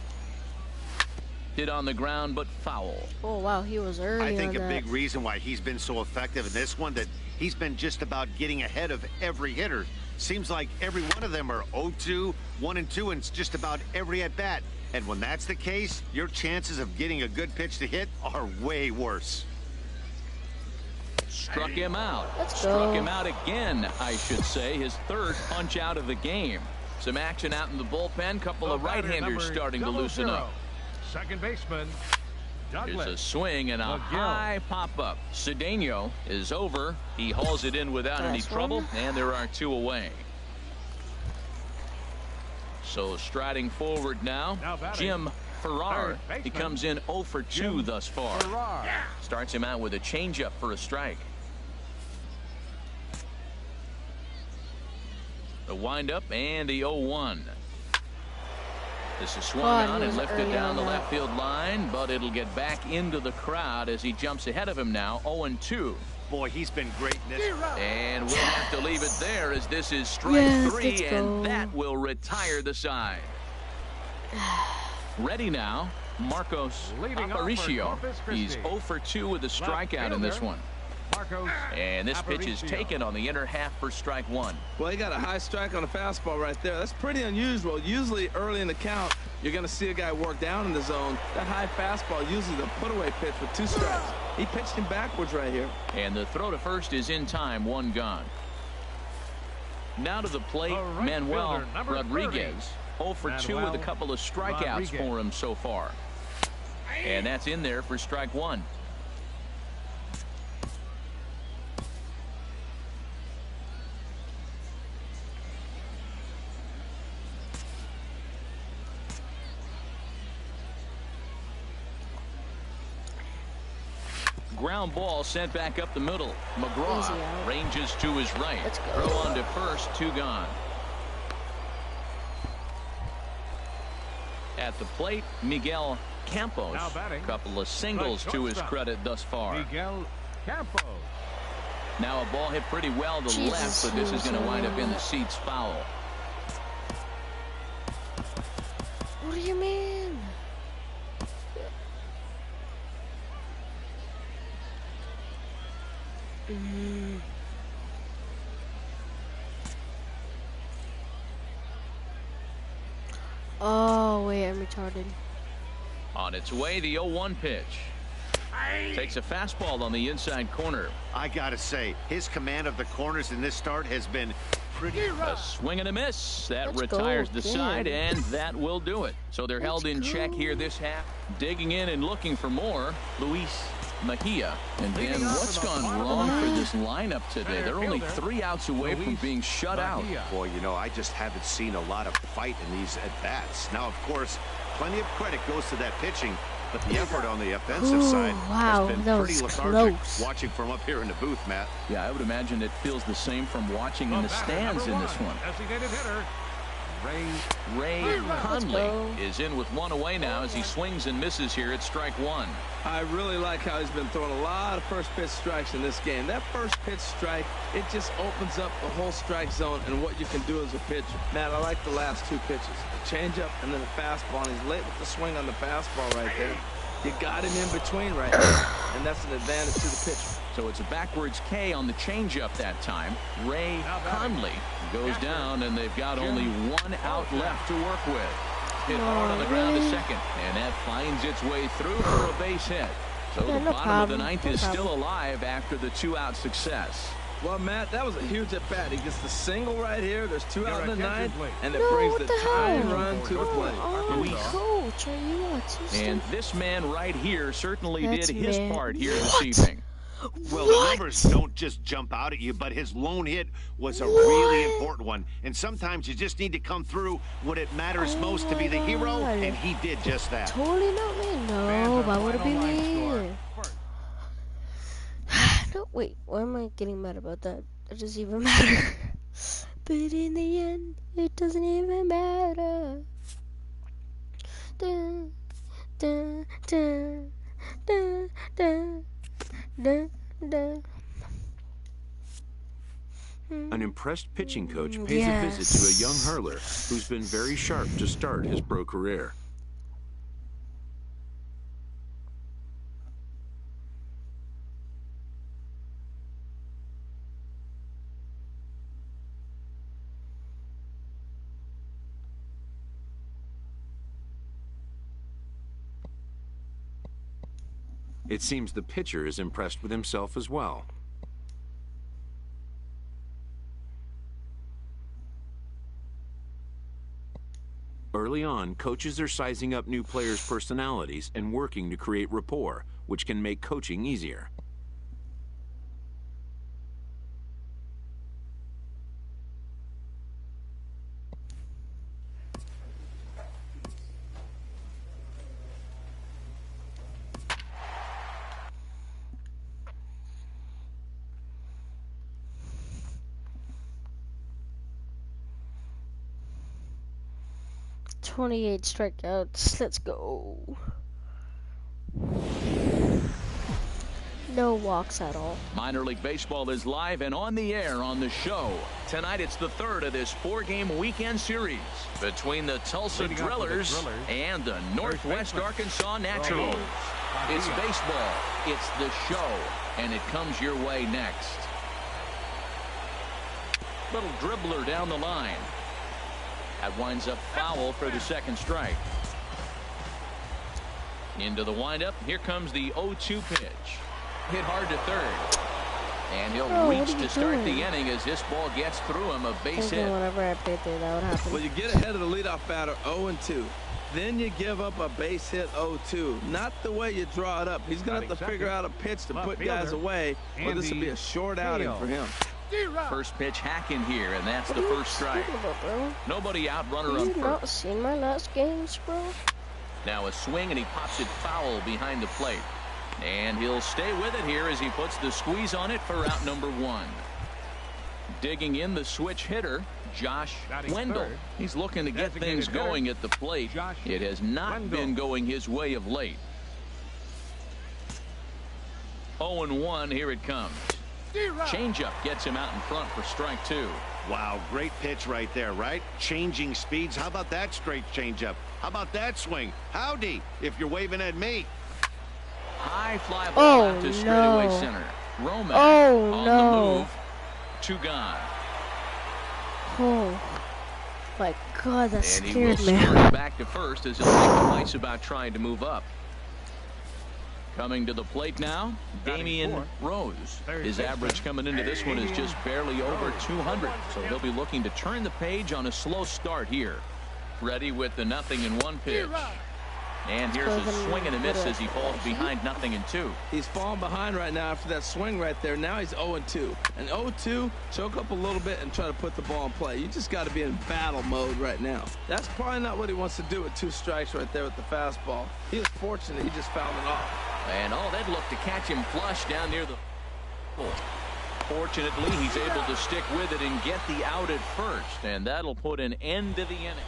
Hit on the ground, but foul. Oh, wow, he was early. I think a big reason why he's been so effective in this one, that he's been just about getting ahead of every hitter. Seems like every one of them are 0-2, 1-2, and just about every at-bat. And when that's the case, your chances of getting a good pitch to hit are way worse. Struck him out. Let's Struck go. him out again, I should say. His third punch out of the game. Some action out in the bullpen. Couple of right-handers starting to loosen up. Second baseman, Here's a swing and a high pop-up. Cedeno is over. He hauls it in without any trouble, and there are 2 away. So striding forward now, Jim Farrar. He comes in 0 for 2 thus far. Starts him out with a changeup for a strike. The windup and the 0-1. This is swung on and lifted down the left field line, but it'll get back into the crowd as he jumps ahead of him now. 0-2. Boy, he's been great in this. And we'll have to leave it there as this is strike 3, and that will retire the side. Ready now, Marcos Aparicio. He's 0 for 2 with a strikeout in this one. And this pitch is taken on the inner half for strike 1. Well, he got a high strike on a fastball right there. That's pretty unusual. Usually early in the count, you're going to see a guy work down in the zone. That high fastball usually the put-away pitch with 2 strikes. He pitched him backwards right here. And the throw to first is in time, 1 gone. Now to the plate, Manuel Rodriguez. 0 for 2 with a couple of strikeouts for him so far. And that's in there for strike 1. Ground ball sent back up the middle. McGraw ranges to his right. Throw on to first, 2 gone. At the plate, Miguel Campos. Now batting, A couple of singles to his credit thus far. Miguel Campos. Now a ball hit pretty well to Jesus, left, but this is going to wind up in the seats foul. What do you mean? Oh, wait, I'm retarded. On its way, the 0-1 pitch. Takes a fastball on the inside corner. I gotta say, his command of the corners in this start has been pretty. A swing and a miss. That Let's retires go the again. side, and that will do it. So they're held in check here this half. Digging in and looking for more, Luis Mejia. And then what's gone wrong for this lineup today? They're only 3 outs away from being shut out. Boy, you know, I just haven't seen a lot of fight in these at-bats. Now, of course, plenty of credit goes to that pitching, but the effort on the offensive Ooh, side wow, has been that pretty was lethargic. close. Watching from up here in the booth, Matt. Yeah, I would imagine it feels the same from watching in the stands in this one. Designated hitter, Ray Conley is in with 1 away now as he swings and misses here at strike 1. I really like how he's been throwing a lot of first pitch strikes in this game. That first pitch strike, it just opens up the whole strike zone and what you can do as a pitcher. Matt, I like the last 2 pitches. The changeup and then the fastball. And he's late with the swing on the fastball right there. You got him in between right there, and that's an advantage to the pitcher. So it's a backwards K on the changeup that time. Ray Conley goes down, and they've got only 1 out left to work with. Hit hard on the ground to second, and that finds its way through for a base hit. So Yeah, the no bottom problem. of the ninth No is problem. still alive after the 2-out success. Well, Matt, that was a huge at bat. He gets the single right here. There's 2 out in the attention, ninth, please. and it No, brings what the the tying hell? run to the plate. Oh, coach, are you autistic? And this man right here certainly That's did his man. part here What? this evening. Well, the numbers don't just jump out at you, but his lone hit was a really important one. And sometimes you just need to come through when it matters most to be the hero, God. and he did just that. Totally not me. No, why would it be me? No, wait, why am I getting mad about that? It doesn't even matter. But in the end, it doesn't even matter. Dun, dun, dun, dun, dun, dun, dun. An impressed pitching coach pays a visit to a young Yes. hurler who's been very sharp to start his pro career. It seems the pitcher is impressed with himself as well. Early on, coaches are sizing up new players' personalities and working to create rapport, which can make coaching easier. "28 strikeouts. Let's go." No walks at all. Minor League Baseball is live and on the air on the show. Tonight it's the 3rd of this 4-game weekend series between the Tulsa Leading off with the Drillers Drillers, and the Northwest baseman, Arkansas Naturals. It's baseball, it's the show, and it comes your way next. Little dribbler down the line. That winds up foul for the 2nd strike. Into the windup. Here comes the 0-2 pitch. Hit hard to 3rd. And he'll Bro, what reach are you to start doing? the inning as this ball gets through him. A base Thinking hit. whenever I played there, that would happen. Well, you get ahead of the leadoff batter 0-2. Then you give up a base hit 0-2. Not the way you draw it up. He's going to have to figure out a pitch to Left put guys fielder, away, or this will be a short outing Hale. for him. First pitch hack in here, and that's What the are you first strike. talking about, bro? Nobody out, runner Have on you not first. seen my last games, bro? Now a swing, and he pops it foul behind the plate. And he'll stay with it here as he puts the squeeze on it for out number 1. Digging in the switch hitter, Josh Batting Wendell. third, He's looking to get designated things hitter, going at the plate. Josh It has not Wendell. been going his way of late. 0-1, here it comes. Changeup gets him out in front for strike 2. Wow, great pitch right there, right? Changing speeds. How about that straight changeup? How about that swing? Howdy, if you're waving at me. High fly ball out to straightaway no. center. Romack Oh, on no. the move. 2 gone. Oh my God, that And he will scared me. start back to first as he'll think twice about trying to move up. Coming to the plate now, Damian Rose. His average coming into this one is just barely over 200, so he'll be looking to turn the page on a slow start here. Ready with the 0-1 pitch. And here's a swing and a miss as he falls behind 0-2. He's falling behind right now after that swing right there. Now he's 0-2. And 0-2, choke up a little bit and try to put the ball in play. You just got to be in battle mode right now. That's probably not what he wants to do with 2 strikes right there with the fastball. He was fortunate he just fouled it off. And they'd look to catch him flush down near the pole. Fortunately, he's able to stick with it and get the out at first, and that'll put an end to the inning.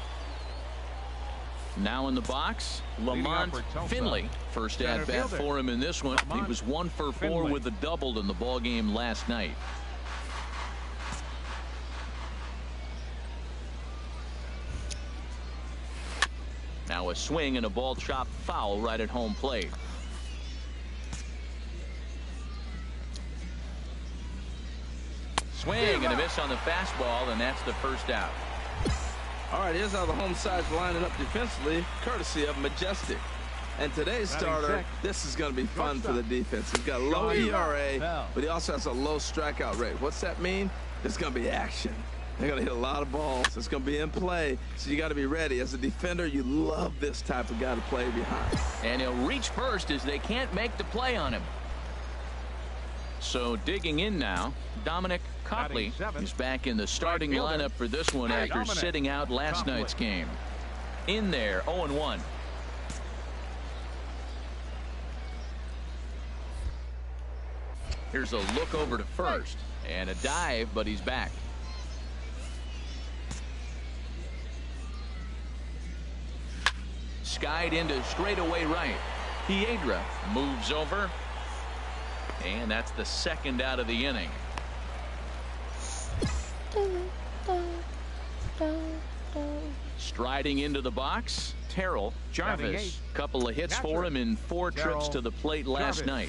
Now in the box, Lamont Finley. First at bat for him in this one. He was 1 for 4 with a double in the ball game last night. Now a swing and a ball chopped foul right at home plate. Swing and a miss on the fastball, and that's the first out. All right, here's how the home side's lining up defensively, courtesy of Majestic. And today's starter, this is going to be fun for the defense. He's got a low ERA, but he also has a low strikeout rate. What's that mean? It's going to be action. They're going to hit a lot of balls. It's going to be in play, so you got to be ready. As a defender, you love this type of guy to play behind. And he'll reach first as they can't make the play on him. So digging in now, Dominic Copley is back in the starting lineup for this one after sitting out last night's game. In there, 0-1. Here's a look over to first and a dive, but he's back. Skied into straightaway right. Piedra moves over, and that's the second out of the inning. Striding into the box, Terrell Jarvis. Couple of hits for him in 4 trips to the plate last night.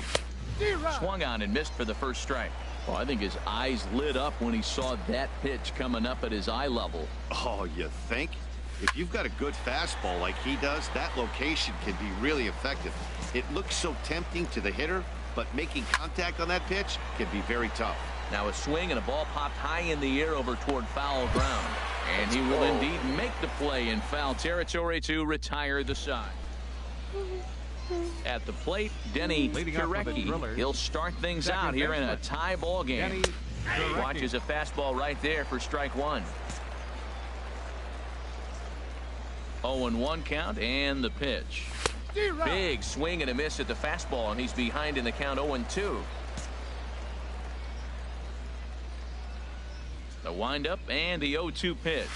Swung on and missed for the first strike. Well, I think his eyes lit up when he saw that pitch coming up at his eye level. Oh, you think? If you've got a good fastball like he does, that location can be really effective. It looks so tempting to the hitter, but making contact on that pitch can be very tough. Now a swing and a ball popped high in the air over toward foul ground. And he will indeed make the play in foul territory to retire the side. At the plate, Denny Kurecki. He'll start things out here in a tie ball game. Watches a fastball right there for strike 1. 0-1 count and the pitch. Big swing and a miss at the fastball, and he's behind in the count 0-2. The windup and the 0-2 pitch.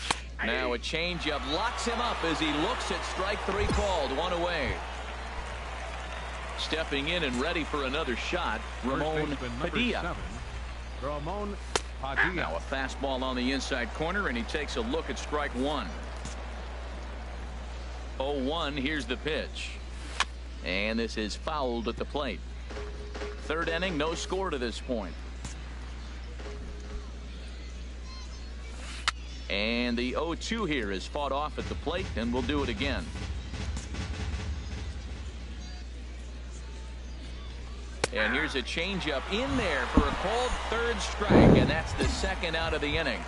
Now a changeup locks him up as he looks at strike 3 called. 1 away. Stepping in and ready for another shot, Ramon Padilla. Now a fastball on the inside corner, and he takes a look at strike 1. 0-1, here's the pitch. And this is fouled at the plate. Third inning, no score to this point. And the 0-2 here is fought off at the plate, and we'll do it again. And here's a changeup in there for a called third strike, and that's the second out of the inning.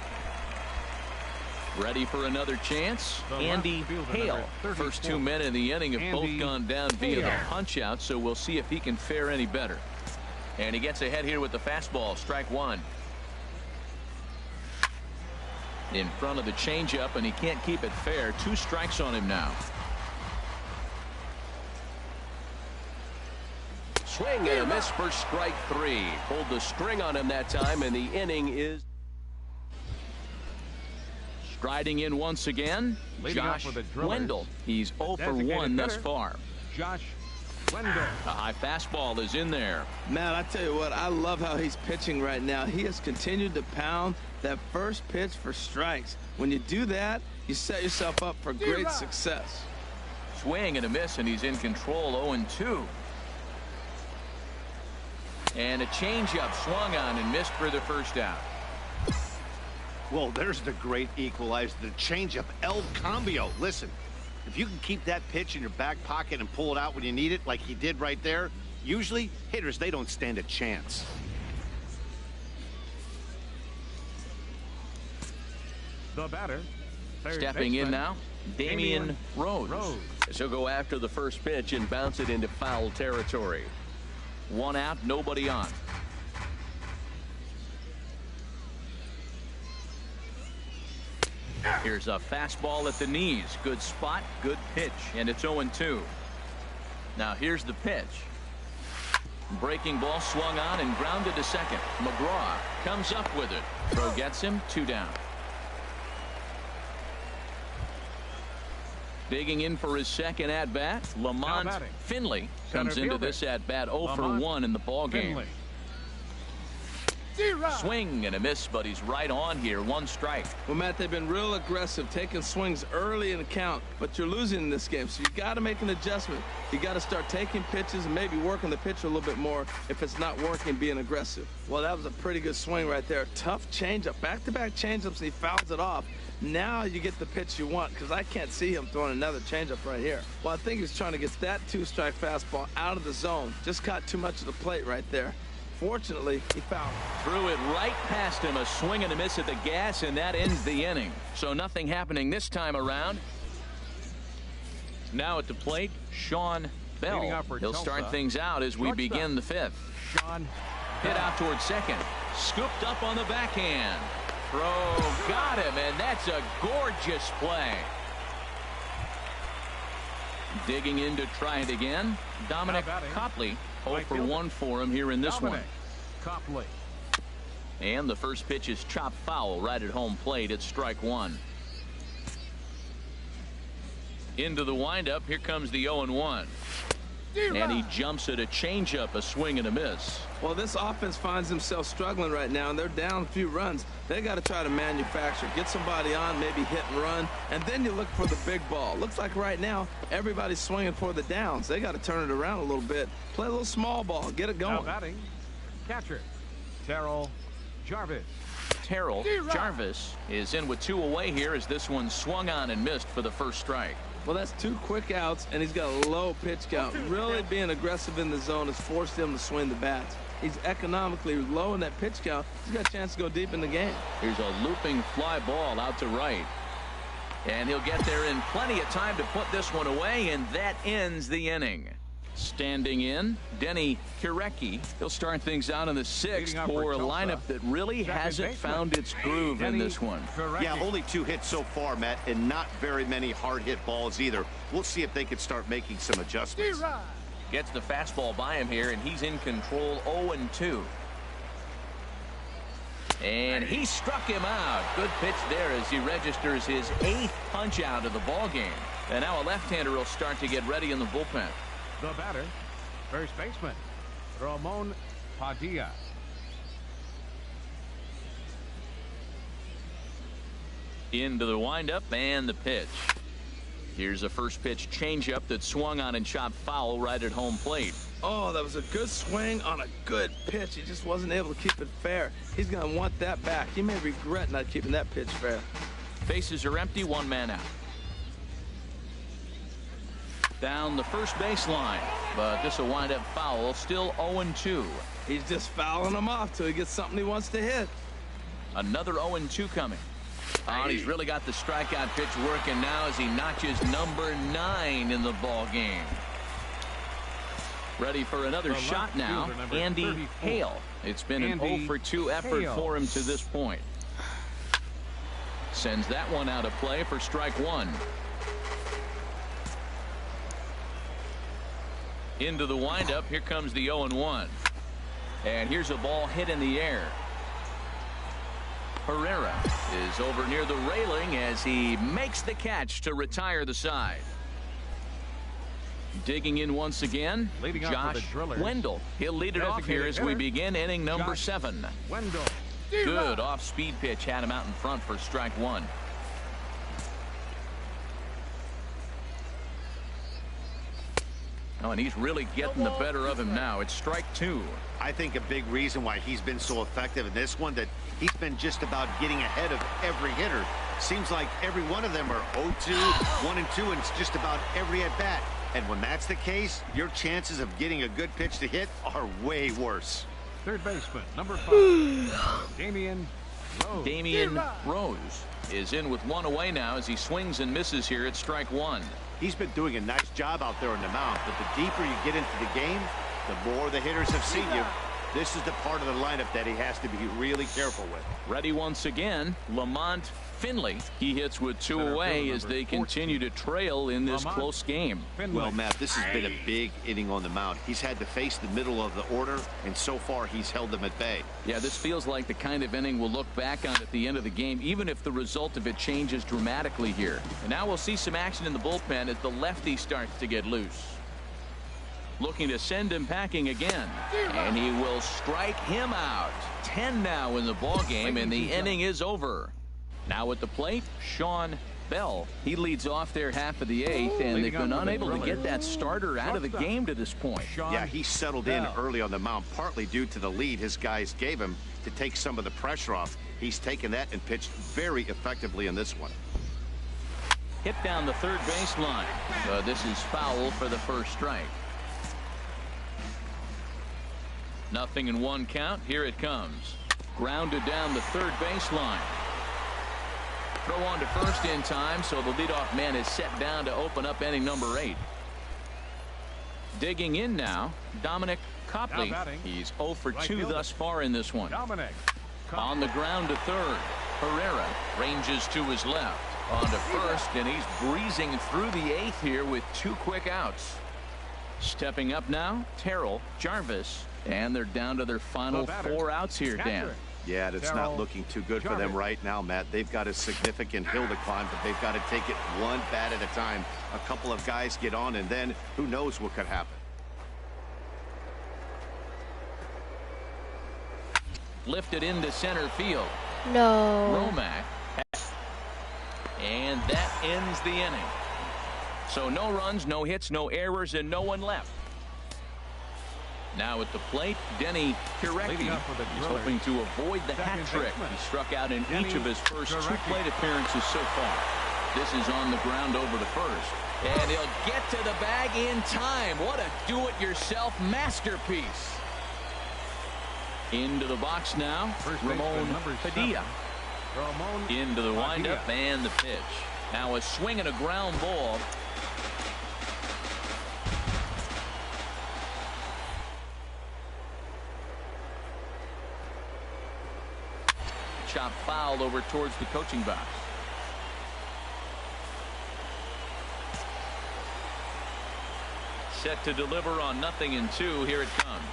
Ready for another chance? Andy Hale. First 2 men in the inning have both gone down via the punch out, so we'll see if he can fare any better. And he gets ahead here with the fastball, strike 1. In front of the changeup, and he can't keep it fair. 2 strikes on him now. Swing and a miss for strike 3. Pulled the string on him that time, and the inning is. Striding in once again, Leading off Josh for the Drillers, Wendell. He's 0 for 1 designated thus hitter. far. Josh Wendell. A high fastball is in there. Man, I tell you what, I love how he's pitching right now. He has continued to pound that first pitch for strikes. When you do that, you set yourself up for great success. Swing and a miss, and he's in control. 0-2. And a changeup swung on and missed for the first out. Well, there's the great equalizer, the changeup El Cambio. Listen, if you can keep that pitch in your back pocket and pull it out when you need it, like he did right there, usually hitters, they don't stand a chance. The batter. Stepping in now, Damian Rose. He'll go after the first pitch and bounce it into foul territory. 1 out, nobody on. Here's a fastball at the knees. Good spot, good pitch, and it's 0-2. Now here's the pitch. Breaking ball swung on and grounded to second. McGraw comes up with it. Throw gets him, 2 down. Digging in for his second at-bat, Lamont Finley comes into this at-bat 0 for 1 in the ballgame. Swing and a miss, but he's right on here. 1 strike. Well, Matt, they've been real aggressive, taking swings early in the count, but you're losing in this game, so you got to make an adjustment. You got to start taking pitches and maybe working the pitcher a little bit more if it's not working, being aggressive. Well, that was a pretty good swing right there. Tough changeup, back-to-back changeups, and he fouls it off. Now you get the pitch you want, because I can't see him throwing another changeup right here. Well, I think he's trying to get that 2-strike fastball out of the zone. Just caught too much of the plate right there. Fortunately, he fouled. Threw it right past him. A swing and a miss at the gas, and that ends the inning. So nothing happening this time around. Now at the plate, Sean Bell. He'll start things out as we begin the 5th. Hit out towards second. Scooped up on the backhand. Throw got him, and that's a gorgeous play. Digging in to try it again. Dominic Copley. 0 for 1 for him here in this one. And the first pitch is chopped foul right at home plate. It's strike 1. Into the windup. Here comes the 0-1. And he jumps at a changeup, a swing and a miss. Well, this offense finds themselves struggling right now, and they're down a few runs. They got to try to manufacture, get somebody on, maybe hit and run, and then you look for the big ball. Looks like right now everybody's swinging for the downs. They got to turn it around a little bit, play a little small ball, get it going. Now batting, catcher Terrell Jarvis. Terrell Jarvis is in with 2 away here as this one swung on and missed for the first strike. Well, that's 2 quick outs, and he's got a low pitch count. Really being aggressive in the zone has forced him to swing the bats. He's economically low in that pitch count. He's got a chance to go deep in the game. Here's a looping fly ball out to right. And he'll get there in plenty of time to put this one away, and that ends the inning. Standing in, Denny Kirecki. He'll start things out in the 6th for a lineup that really hasn't found its groove in this one. Yeah, only 2 hits so far, Matt, and not very many hard hit balls either. We'll see if they can start making some adjustments. Gets the fastball by him here, and he's in control. 0-2. And he struck him out. Good pitch there as he registers his 8th punch out of the ball game. And now a left-hander will start to get ready in the bullpen. The batter, first baseman Ramon Padilla. Into the windup and the pitch. Here's a first pitch changeup that swung on and chopped foul right at home plate. Oh, that was a good swing on a good pitch. He just wasn't able to keep it fair. He's going to want that back. He may regret not keeping that pitch fair. Bases are empty, 1 man out. Down the first baseline, but this will wind up foul. Still 0-2. He's just fouling him off till he gets something he wants to hit. Another 0-2 coming. Oh, and he's really got the strikeout pitch working now as he notches number 9 in the ball game. Ready for another shot now, Andy Hale. It's been an 0 for 2 effort for him to this point. Sends that one out of play for strike 1. Into the windup. Here comes the 0-1. And here's a ball hit in the air. Herrera is over near the railing as he makes the catch to retire the side. Digging in once again, Josh Wendell. He'll lead it off here as we begin inning number 7. Wendell. Good off-speed pitch had him out in front for strike 1. Oh, and he's really getting the better of him now. It's strike 2. I think a big reason why he's been so effective in this one, that he's been just about getting ahead of every hitter. Seems like every one of them are 0-2, 1-2, and it's just about every at-bat. And when that's the case, your chances of getting a good pitch to hit are way worse. Third baseman, number 5, Damian Rose. Damian Rose is in with 1 away now as he swings and misses here at strike 1. He's been doing a nice job out there on the mound, but the deeper you get into the game, the more the hitters have seen you. This is the part of the lineup that he has to be really careful with. Ready once again, Lamont Finley. He hits with 2 away as they continue to trail in this close game. Well, Matt, this has been a big inning on the mound. He's had to face the middle of the order, and so far he's held them at bay. Yeah, this feels like the kind of inning we'll look back on at the end of the game, even if the result of it changes dramatically here. And now we'll see some action in the bullpen as the lefty starts to get loose. Looking to send him packing again, and he will strike him out. 10 now in the ball game, and the inning is over. Now at the plate, Sean Bell. He leads off their half of the 8th, and they've been unable to get that starter out of the game to this point. Yeah, he settled in early on the mound, partly due to the lead his guys gave him to take some of the pressure off. He's taken that and pitched very effectively in this one. Hit down the third baseline. This is foul for the first strike. 0-1 count. Here it comes. Grounded down the third baseline. Throw on to first in time, so the leadoff man is set down to open up inning number 8. Digging in now, Dominic Copley. He's 0 for 2 thus far in this one. On the ground to third. Herrera ranges to his left. On to first, and he's breezing through the 8th here with 2 quick outs. Stepping up now, Terrell, Jarvis, and they're down to their final 4 outs here, Dan. Yeah, it's not looking too good for them right now, Matt. They've got a significant hill to climb, but they've got to take it one bat at a time. A couple of guys get on, and then who knows what could happen. Lifted into center field. No. Romack. And that ends the inning. So no runs, no hits, no errors, and no one left. Now at the plate, Denny Kirecki. He's hoping to avoid the hat trick. He struck out in each of his first 2 plate appearances so far. This is on the ground over to first. And he'll get to the bag in time. What a do-it-yourself masterpiece. Into the box now, Ramon Padilla. Into the windup and the pitch. Now a swing and a ground ball. Chop foul over towards the coaching box. Set to deliver on 0-2. Here it comes.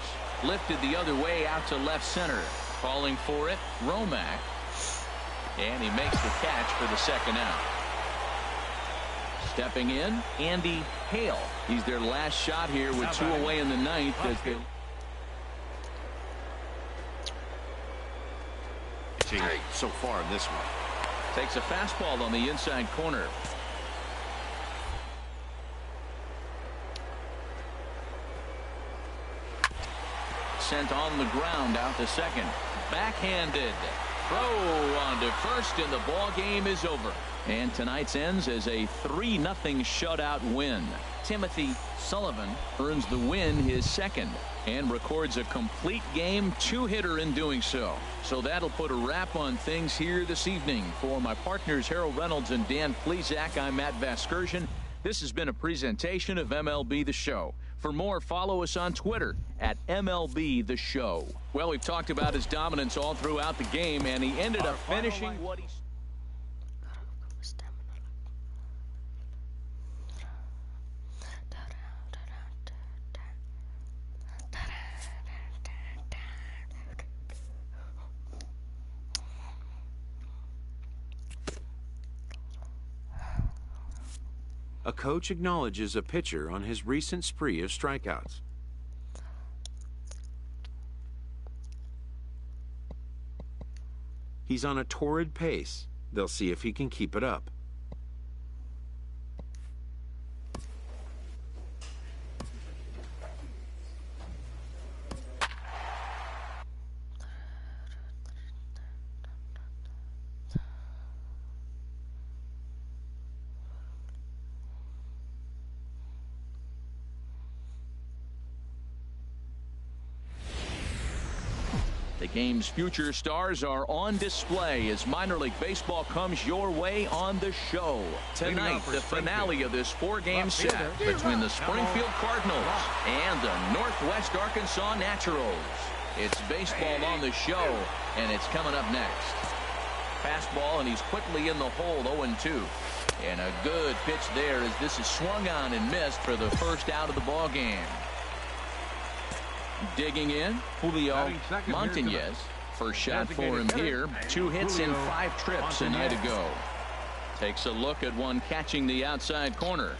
Lifted the other way out to left center. Calling for it, Romack. And he makes the catch for the second out. Stepping in, Andy Hale. He's their last shot here with 2 away in the 9th as they so far in this one. Takes a fastball on the inside corner. Sent on the ground out to second. Backhanded. Throw on to first, and the ball game is over. And tonight's ends as a 3-0 shutout win. Timothy Sullivan earns the win, his second, and records a complete game 2-hitter in doing so. So that'll put a wrap on things here this evening. For my partners Harold Reynolds and Dan Plesac, I'm Matt Vasgersian. This has been a presentation of MLB The Show. For more, follow us on Twitter at MLB The Show. Well, we've talked about his dominance all throughout the game, and he ended up finishing what he's... A coach acknowledges a pitcher on his recent spree of strikeouts. He's on a torrid pace. They'll see if he can keep it up. The game's future stars are on display as minor league baseball comes your way on the show. Tonight, the finale of this four-game set between the Springfield Cardinals and the Northwest Arkansas Naturals. It's baseball on the show, and it's coming up next. Fastball, and he's quickly in the hole, 0-2. And a good pitch there as this is swung on and missed for the first out of the ball game. Digging in, Julio Montañez. First shot for him here. 2 hits in 5 trips, and yet to go. Takes a look at one catching the outside corner.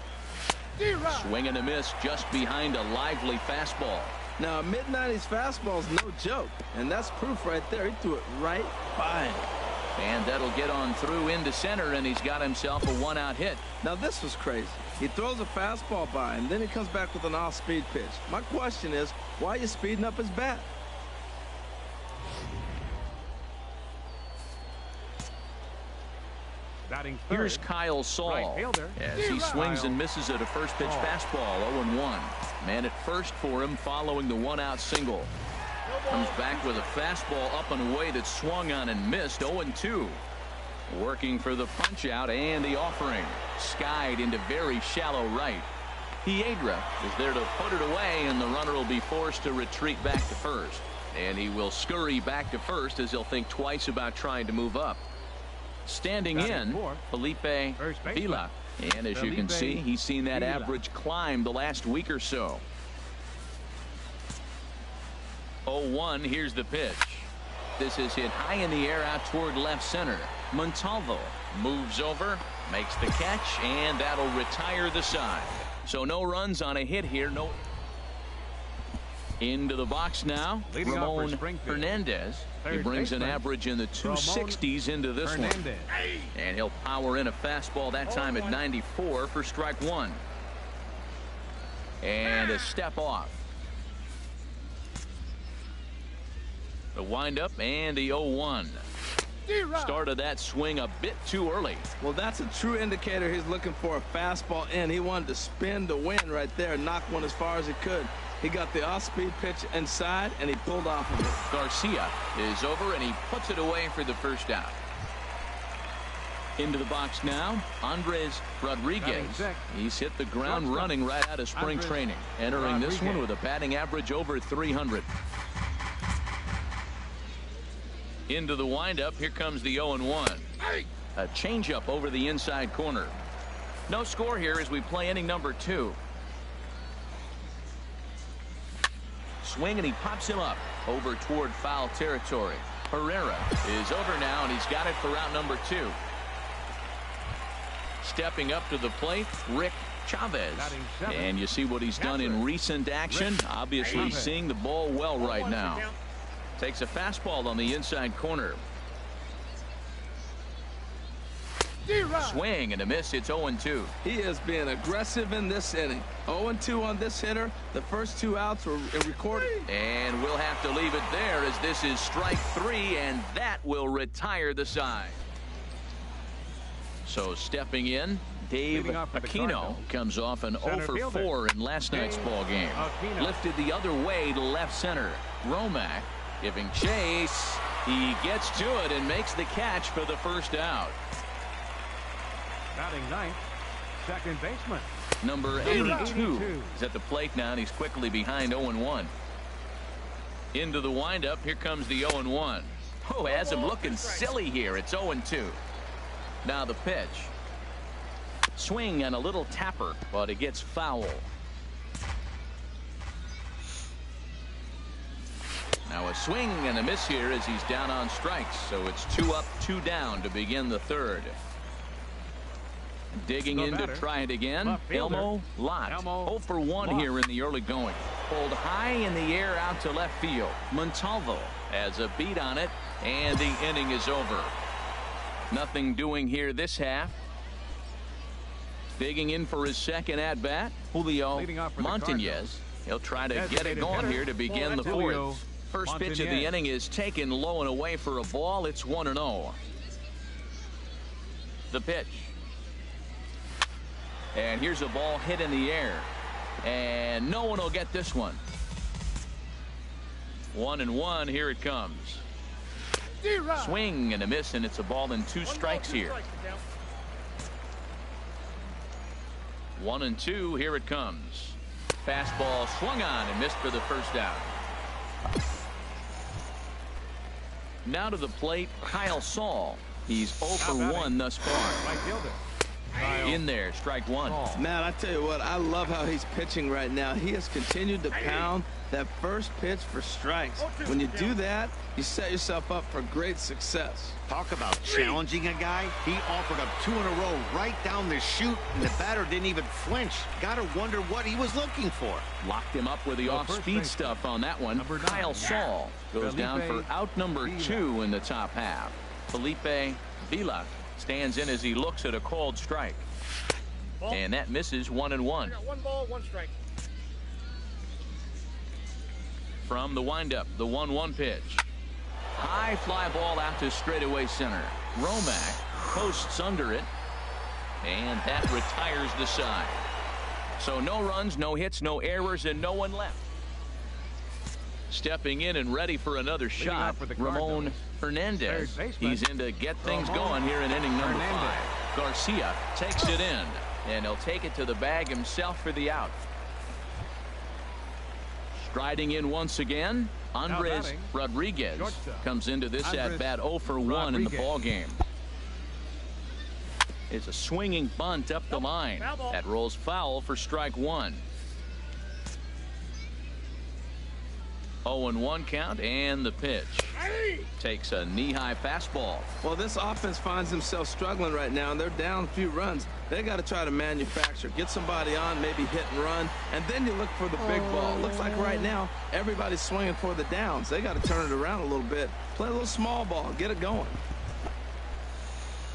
Swing and a miss just behind a lively fastball. Now, a mid-90s fastball is no joke, and that's proof right there. He threw it right by him. And that'll get on through into center, and he's got himself a 1-out hit. Now, this was crazy. He throws a fastball by him, then he comes back with an off-speed pitch. My question is, why are you speeding up his bat? Batting third, here's Kyle Saul right fielder, as he swings and misses at a first pitch fastball. 0-1. Man at first for him following the 1-out single. Comes back with a fastball up and away that swung on and missed. 0-2. Working for the punch out and the offering. Skied into very shallow right. Hiedra is there to put it away, and the runner will be forced to retreat back to first. And he will scurry back to first as he'll think twice about trying to move up. Standing in, Felipe Vila. And as you can see, he's seen that average climb the last week or so. 0-1, here's the pitch. This is hit high in the air out toward left center. Montalvo moves over, makes the catch, and that'll retire the side. So no runs on a hit here. No. Into the box now, Ramon Hernandez. He brings an average in the 260s into this one. And he'll power in a fastball that time at 94 for strike 1. And a step off. The windup and the 0-1. Started that swing a bit too early. Well, that's a true indicator he's looking for a fastball in. He wanted to spin the wind right there, knock one as far as he could. He got the off-speed pitch inside, and he pulled off of it. Garcia is over, and he puts it away for the first out. Into the box now, Andres Rodriguez. He's hit the ground running right out of spring training. Entering this one with a batting average over 300. Into the windup, here comes the 0-1. A changeup over the inside corner. No score here as we play inning number 2. Swing, and he pops him up over toward foul territory. Herrera is over now, and he's got it for out number 2. Stepping up to the plate, Rick Chavez. And you see what he's done in recent action. Obviously seeing the ball well right now. Takes a fastball on the inside corner. Swing and a miss. It's 0-2. He is being aggressive in this inning. 0-2 on this hitter. The first 2 outs were recorded. And we'll have to leave it there as this is strike 3, and that will retire the side. So stepping in, Dave Aquino comes off an 0-for-4 in last night's ball game. Lifted the other way to left center. Romack giving chase. He gets to it and makes the catch for the first out. Batting ninth, second baseman. Number 82 is at the plate now, and he's quickly behind 0-1. Into the windup, here comes the 0-1. Oh, has him looking silly here. It's 0-2. Now the pitch. Swing and a little tapper, but it gets foul. Now a swing and a miss here as he's down on strikes. So it's 2 up, 2 down to begin the third. Digging in to try it again, Elmo Lott. 0 for 1 here in the early going. Pulled high in the air out to left field. Montalvo has a beat on it, and the inning is over. Nothing doing here this half. Digging in for his second at-bat, Julio Montañez. He'll try to get it going here to begin the fourth. First pitch of the inning is taken low and away for a ball. It's 1-0. The pitch. And here's a ball hit in the air. And no one will get this one. 1-1. Here it comes. Swing and a miss, and it's a ball and 2 strikes here. 1-2. Here it comes. Fastball swung on and missed for the first out. Now to the plate, Kyle Saul. He's 0 for 1 thus far. In there, strike 1. Man, I tell you what, I love how he's pitching right now. He has continued to pound that first pitch for strikes. When you do that, you set yourself up for great success. Talk about challenging a guy. He offered up 2 in a row right down the chute, and the batter didn't even flinch. Gotta wonder what he was looking for. Locked him up with the off-speed stuff on that one. Kyle Saul goes down for out number 2 in the top half. Felipe Vila stands in as he looks at a called strike. And that misses. 1-1. 1 ball, 1 strike. From the windup, the 1-1 pitch. High fly ball out to straightaway center. Romack posts under it, and that retires the side. So no runs, no hits, no errors, and no one left. Stepping in and ready for another shot, Ramon Hernandez. He's in to get things going here in inning number 5. Garcia takes it in, and he'll take it to the bag himself for the out. Striding in once again, Andres Rodriguez comes into this at-bat 0 for 1 in the ball game. It's a swinging bunt up the line. That rolls foul for strike 1. 0-1 count, and the pitch. Takes a knee-high fastball. Well, this offense finds themselves struggling right now, and they're down a few runs. They got to try to manufacture, get somebody on, maybe hit and run, and then you look for the big ball. Looks like right now everybody's swinging for the downs. They got to turn it around a little bit, play a little small ball, get it going.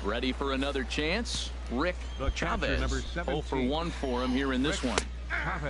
Ready for another chance? Rick Chavez. 0 for 1 for him here in this one.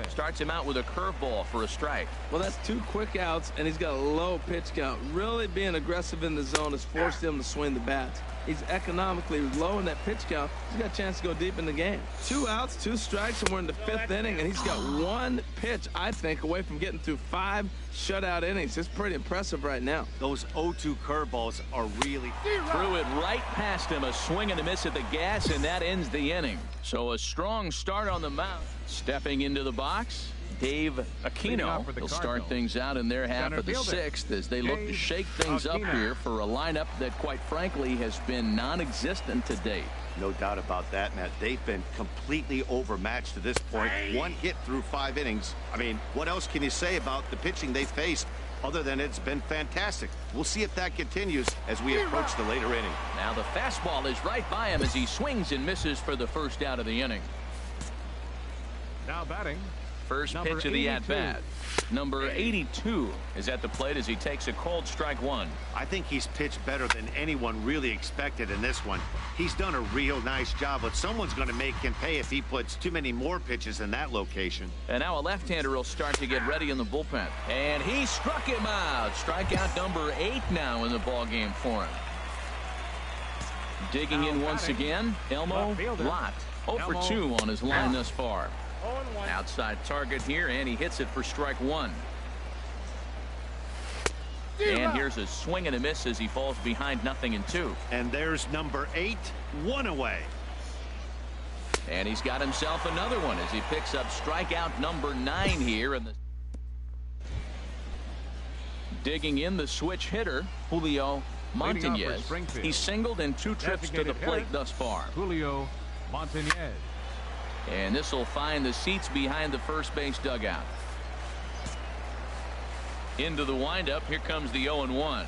Starts him out with a curveball for a strike. Well, that's 2 quick outs, and he's got a low pitch count. Really being aggressive in the zone has forced him to swing the bats. He's economically low in that pitch count. He's got a chance to go deep in the game. 2 outs, 2 strikes, and we're in the 5th inning, and he's got 1 pitch, I think, away from getting through 5 shutout innings. It's pretty impressive right now. Those 0-2 curveballs are really... Threw it right past him. A swing and a miss at the gas, and that ends the inning. So a strong start on the mound. Stepping into the box, Dave Aquino will start things out in their half of the 6th as they look to shake things up here for a lineup that, quite frankly, has been non-existent to date. No doubt about that, Matt. They've been completely overmatched to this point. 1 hit through 5 innings. I mean, what else can you say about the pitching they faced other than it's been fantastic? We'll see if that continues as we approach the later inning. Now the fastball is right by him as he swings and misses for the first out of the inning. Now batting. First pitch of the at-bat. Number 82 is at the plate as he takes a cold strike 1. I think he's pitched better than anyone really expected in this one. He's done a real nice job, but someone's going to make him pay if he puts too many more pitches in that location. And now a left-hander will start to get ready in the bullpen. And he struck him out. Strikeout number 8 now in the ballgame for him. Digging in once again, Elmo Lott. 0 for 2 on his line thus far. Outside target here, and he hits it for strike 1. And here's a swing and a miss as he falls behind 0-2. And there's number 8, 1 away. And he's got himself another one as he picks up strikeout number 9 here. And digging in the switch hitter, Julio Montañez. He's singled in 2 trips to the plate thus far. Julio Montañez. And this will find the seats behind the first base dugout. Into the windup. Here comes the 0-1.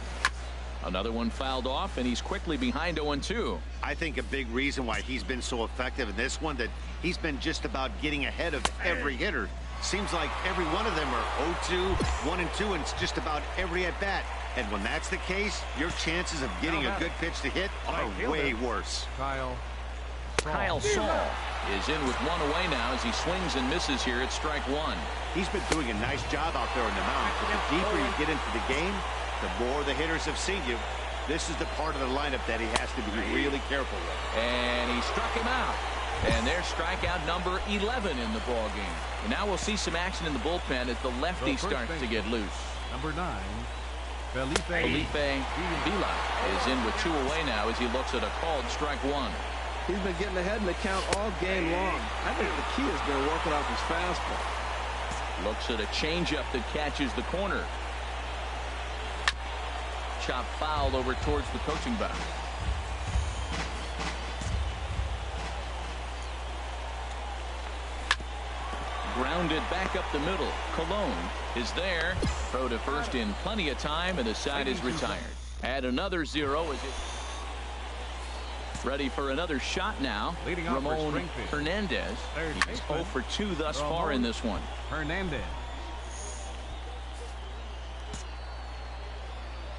Another one fouled off, and he's quickly behind 0-2. I think a big reason why he's been so effective in this one, that he's been just about getting ahead of every hitter. Seems like every one of them are 0-2, 1-2, and it's just about every at-bat. And when that's the case, your chances of getting a good pitch to hit are way worse. Kyle Saul is in with one away now as he swings and misses here at strike one. He's been doing a nice job out there in the mound, but the deeper you get into the game, the more the hitters have seen you. This is the part of the lineup that he has to be really careful with. And he struck him out. And there's strikeout number 11 in the ball game. And now we'll see some action in the bullpen as the lefty starts to get loose. Number 9, Felipe Vila is in with two away now as he looks at a called strike one. He's been getting ahead in the count all game long. I think the key has been working off his fastball. Looks at a changeup that catches the corner. Chop foul over towards the coaching box. Grounded back up the middle. Colon is there. Throw to first in plenty of time, and the side is retired. Add another 0 as it. Ready for another shot now. Ramon Hernandez. He's 0 for 2 thus far in this one. Hernandez.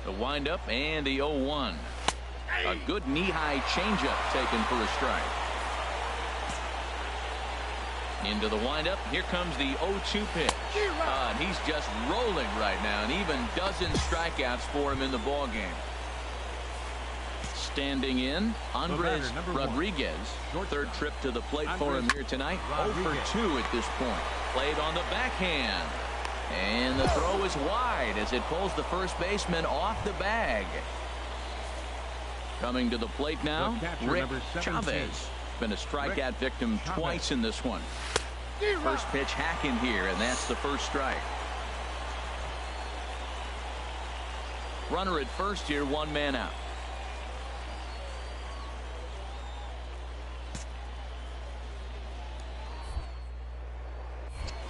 The windup and the 0-1. A good knee-high changeup taken for a strike. Into the windup. Here comes the 0-2 pitch. And he's just rolling right now, and even dozen strikeouts for him in the ball game. Standing in, Andres Rodriguez. Third trip to the plate for him here tonight. 0 for 2 at this point. Played on the backhand. And the throw is wide as it pulls the first baseman off the bag. Coming to the plate now, Rick Chavez. Been a strikeout victim twice in this one. First pitch hacking here, and that's the first strike. Runner at first here, one man out.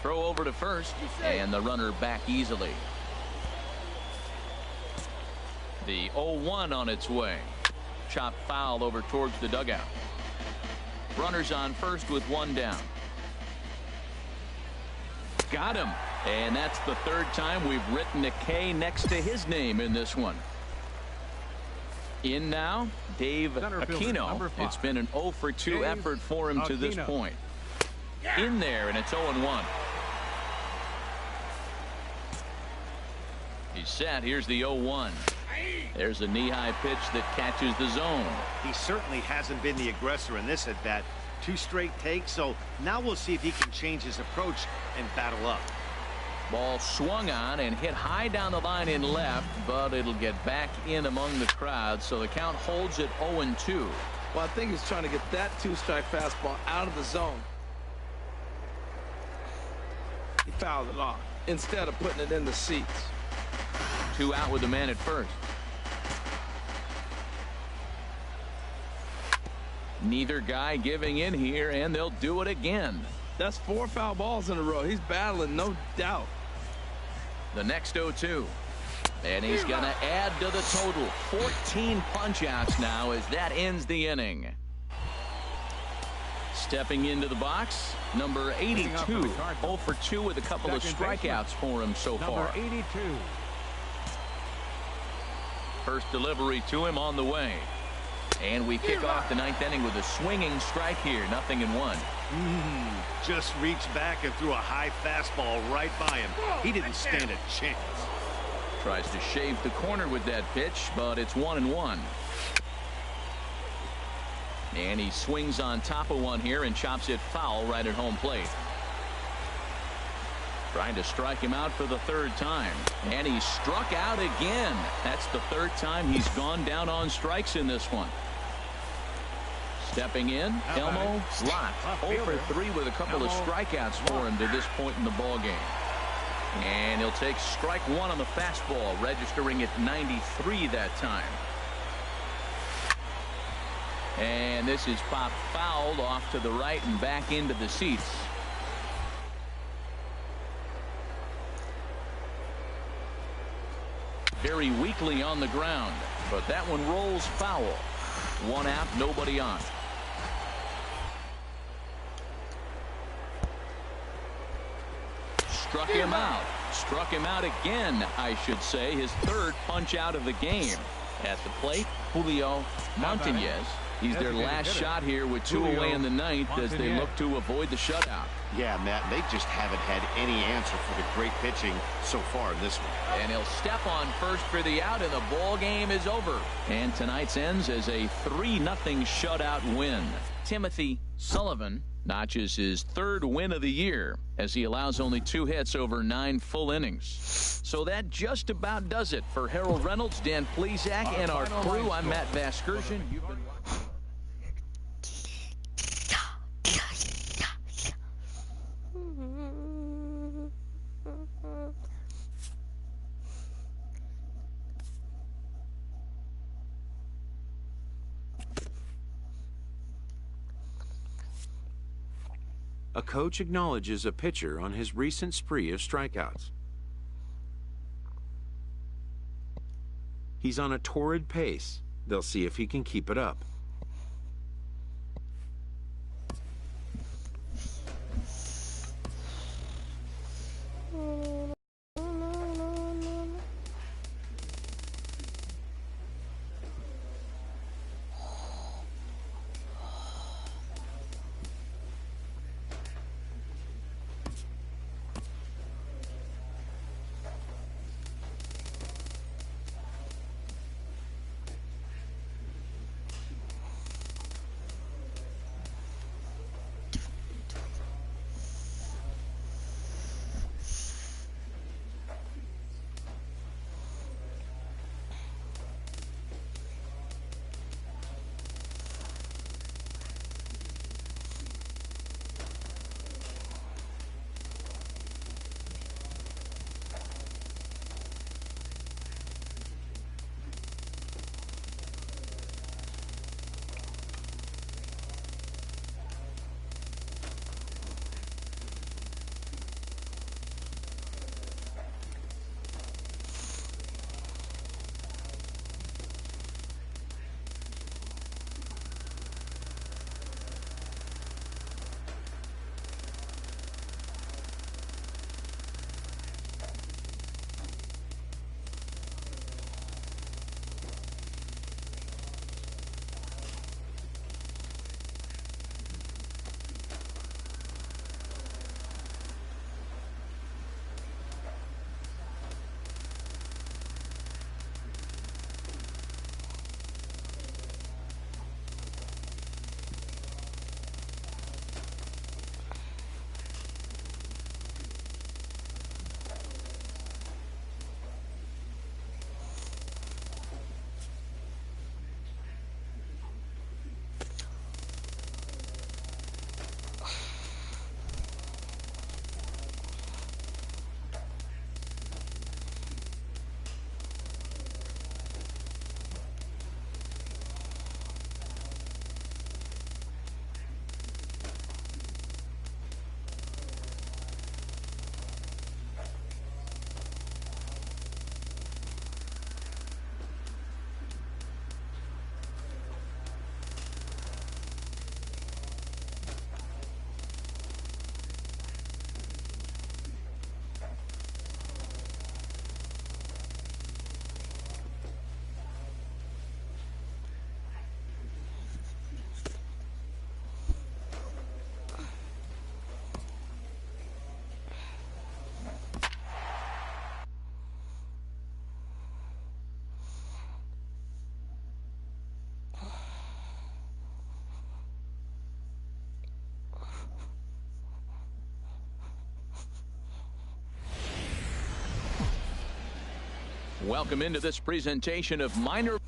Throw over to first, and the runner back easily. The 0-1 on its way. Chop foul over towards the dugout. Runners on first with one down. Got him. And that's the third time we've written a K next to his name in this one. In now, Dave Aquino. It's been an 0 for 2 effort for him to this point. In there, and it's 0-1. He's set. Here's the 0-1. There's a knee-high pitch that catches the zone. He certainly hasn't been the aggressor in this at-bat. 2 straight takes, so now we'll see if he can change his approach and battle up. Ball swung on and hit high down the line in left, but it'll get back in among the crowd, so the count holds at 0-2. Well, I think he's trying to get that 2-strike fastball out of the zone. He fouled it off instead of putting it in the seats. 2 out with the man at first. Neither guy giving in here, and they'll do it again. That's 4 foul balls in a row. He's battling, no doubt. The next 0-2. And he's going to add to the total. 14 punch-outs now as that ends the inning. Stepping into the box, number 82. 0 for 2 with a couple of strikeouts for him so far. 82. First delivery to him on the way. And we kick off the 9th inning with a swinging strike here. 0-1. Just reached back and threw a high fastball right by him. He didn't stand a chance. Tries to shave the corner with that pitch, but it's 1-1. And he swings on top of one here and chops it foul right at home plate. Trying to strike him out for the 3rd time. And he struck out again. That's the 3rd time he's gone down on strikes in this one. Stepping in, Elmo Slot. 0 for 3 with a couple of strikeouts for him to this point in the ball game. And he'll take strike 1 on the fastball, registering at 93 that time. And this is popped fouled off to the right and back into the seats. Very weakly on the ground. But that one rolls foul. One out, nobody on. Struck him out. Struck him out again, I should say. His third punch out of the game. At the plate, Julio Montañez. He's their last shot here with 2 away in the ninth as they look to avoid the shutout. Yeah, Matt, they just haven't had any answer for the great pitching so far in this one. And he'll step on first for the out, and the ball game is over. And tonight's ends as a 3-0 shutout win. Timothy Sullivan notches his 3rd win of the year as he allows only 2 hits over 9 full innings. So that just about does it for Harold Reynolds, Dan Plesac, and our crew. I'm Matt Vasgersian. You've been A coach acknowledges a pitcher on his recent spree of strikeouts. He's on a torrid pace. They'll see if he can keep it up. welcome into this presentation of minor.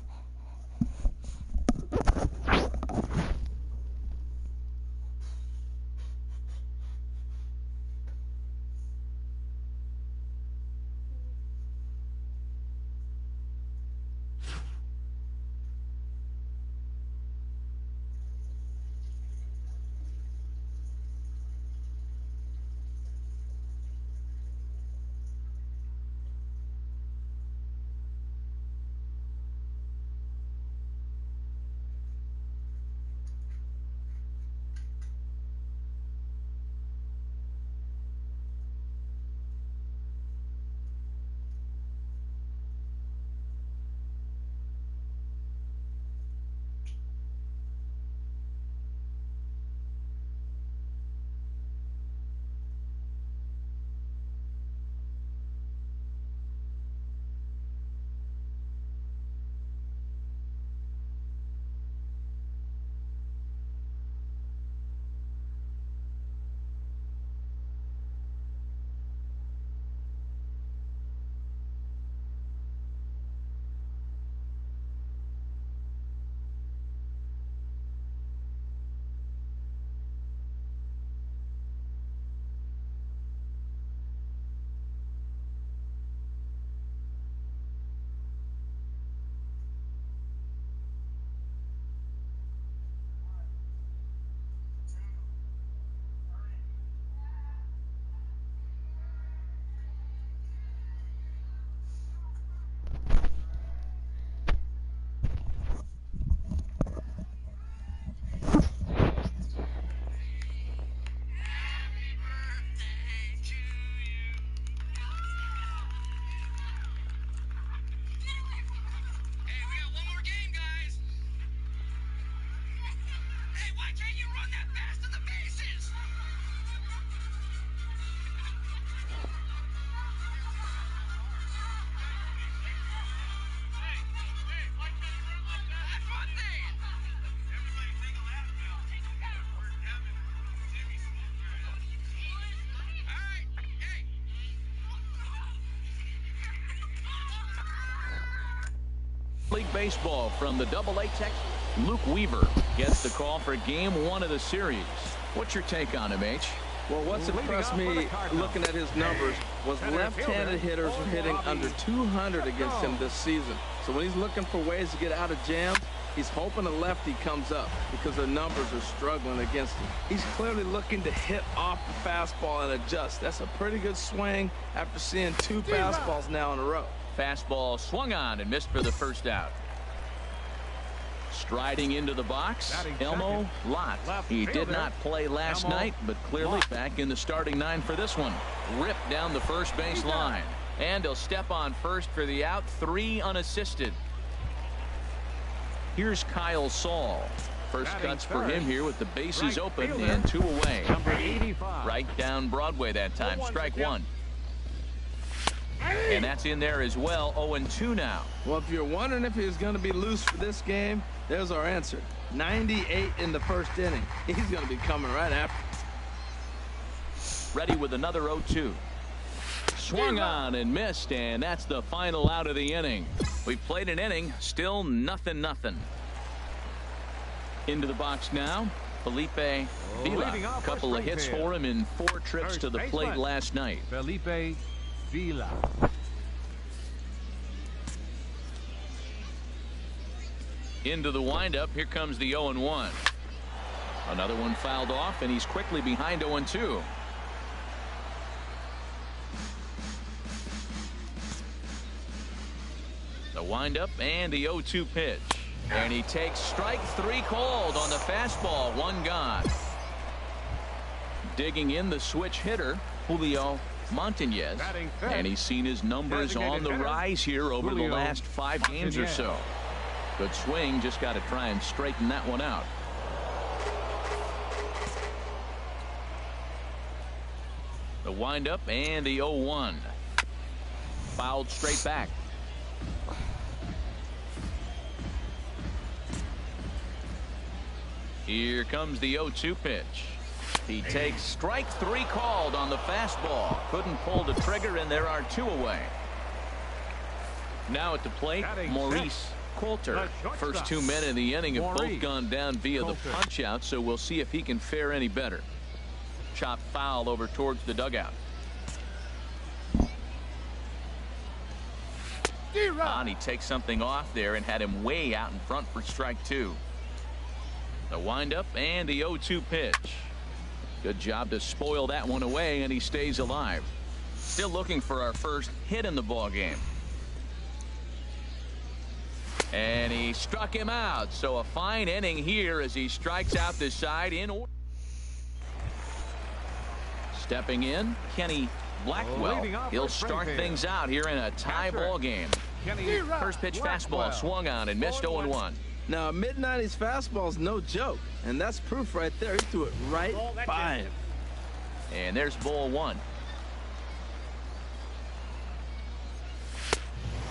League Baseball from the Double-A Texas. Luke Weaver gets the call for Game 1 of the series. What's your take on him, H? Well, what's impressed me looking at his numbers was left-handed hitters are hitting under 200 against him this season. So when he's looking for ways to get out of jams, he's hoping a lefty comes up because their numbers are struggling against him. He's clearly looking to hit off the fastball and adjust. That's a pretty good swing after seeing 2 fastballs now in a row. Fastball swung on and missed for the first out. Striding into the box, Elmo Lott. He did not play last night, but clearly back in the starting 9 for this one. Ripped down the first base line. And he'll step on first for the out, 3 unassisted. Here's Kyle Saul. First cuts for him here with the bases open and 2 away. Right down Broadway that time. Strike 1. And that's in there as well. 0-2 now. Well, if you're wondering if he was going to be loose for this game, there's our answer. 98 in the first inning. He's going to be coming right after. Ready with another 0-2. Swung on and missed, and that's the final out of the inning. We've played an inning, still nothing. Into the box now, Felipe Vila. A couple of hits for him in 4 trips to the plate last night. Felipe Vila. Into the windup. Here comes the 0-1. Another one fouled off, and he's quickly behind 0-2. The windup and the 0-2 pitch. And he takes strike 3 called on the fastball. 1 gone. Digging in the switch hitter, Julio Montañez, and he's seen his numbers on the rise here over the last 5 games or so. Good swing, just got to try and straighten that one out. The windup and the 0-1. Fouled straight back. Here comes the 0-2 pitch. He takes strike 3 called on the fastball. Couldn't pull the trigger, and there are 2 away. Now at the plate, Maurice Coulter. First 2 men in the inning have both gone down via the punch out, so we'll see if he can fare any better. Chop foul over towards the dugout. And he takes something off there and had him way out in front for strike 2. The windup and the 0-2 pitch. Good job to spoil that one away, and he stays alive. Still looking for our first hit in the ball game. And he struck him out, so a fine inning here as he strikes out the side in order. Stepping in, Kenny Blackwell. He'll start things out here in a tie ball game. First pitch fastball swung on and missed 0-1. Now, a mid-90s fastball is no joke, and that's proof right there. He threw it right by him. And there's ball 1.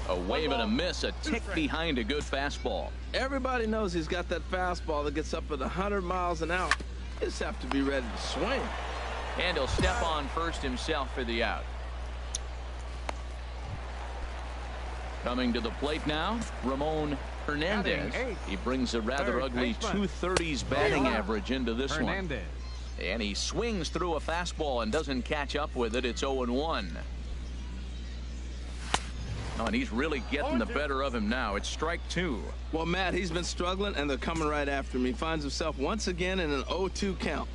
A wave and a miss, a tick behind a good fastball. Everybody knows he's got that fastball that gets up at 100 miles an hour. You just have to be ready to swing. And he'll step on first himself for the out. Coming to the plate now, Ramon Hernandez. He brings a rather ugly 230s batting average into this one. And he swings through a fastball and doesn't catch up with it. It's 0-1. Oh, and he's really getting the better of him now. It's strike 2. Well, Matt, he's been struggling, and they're coming right after him. He finds himself once again in an 0-2 count.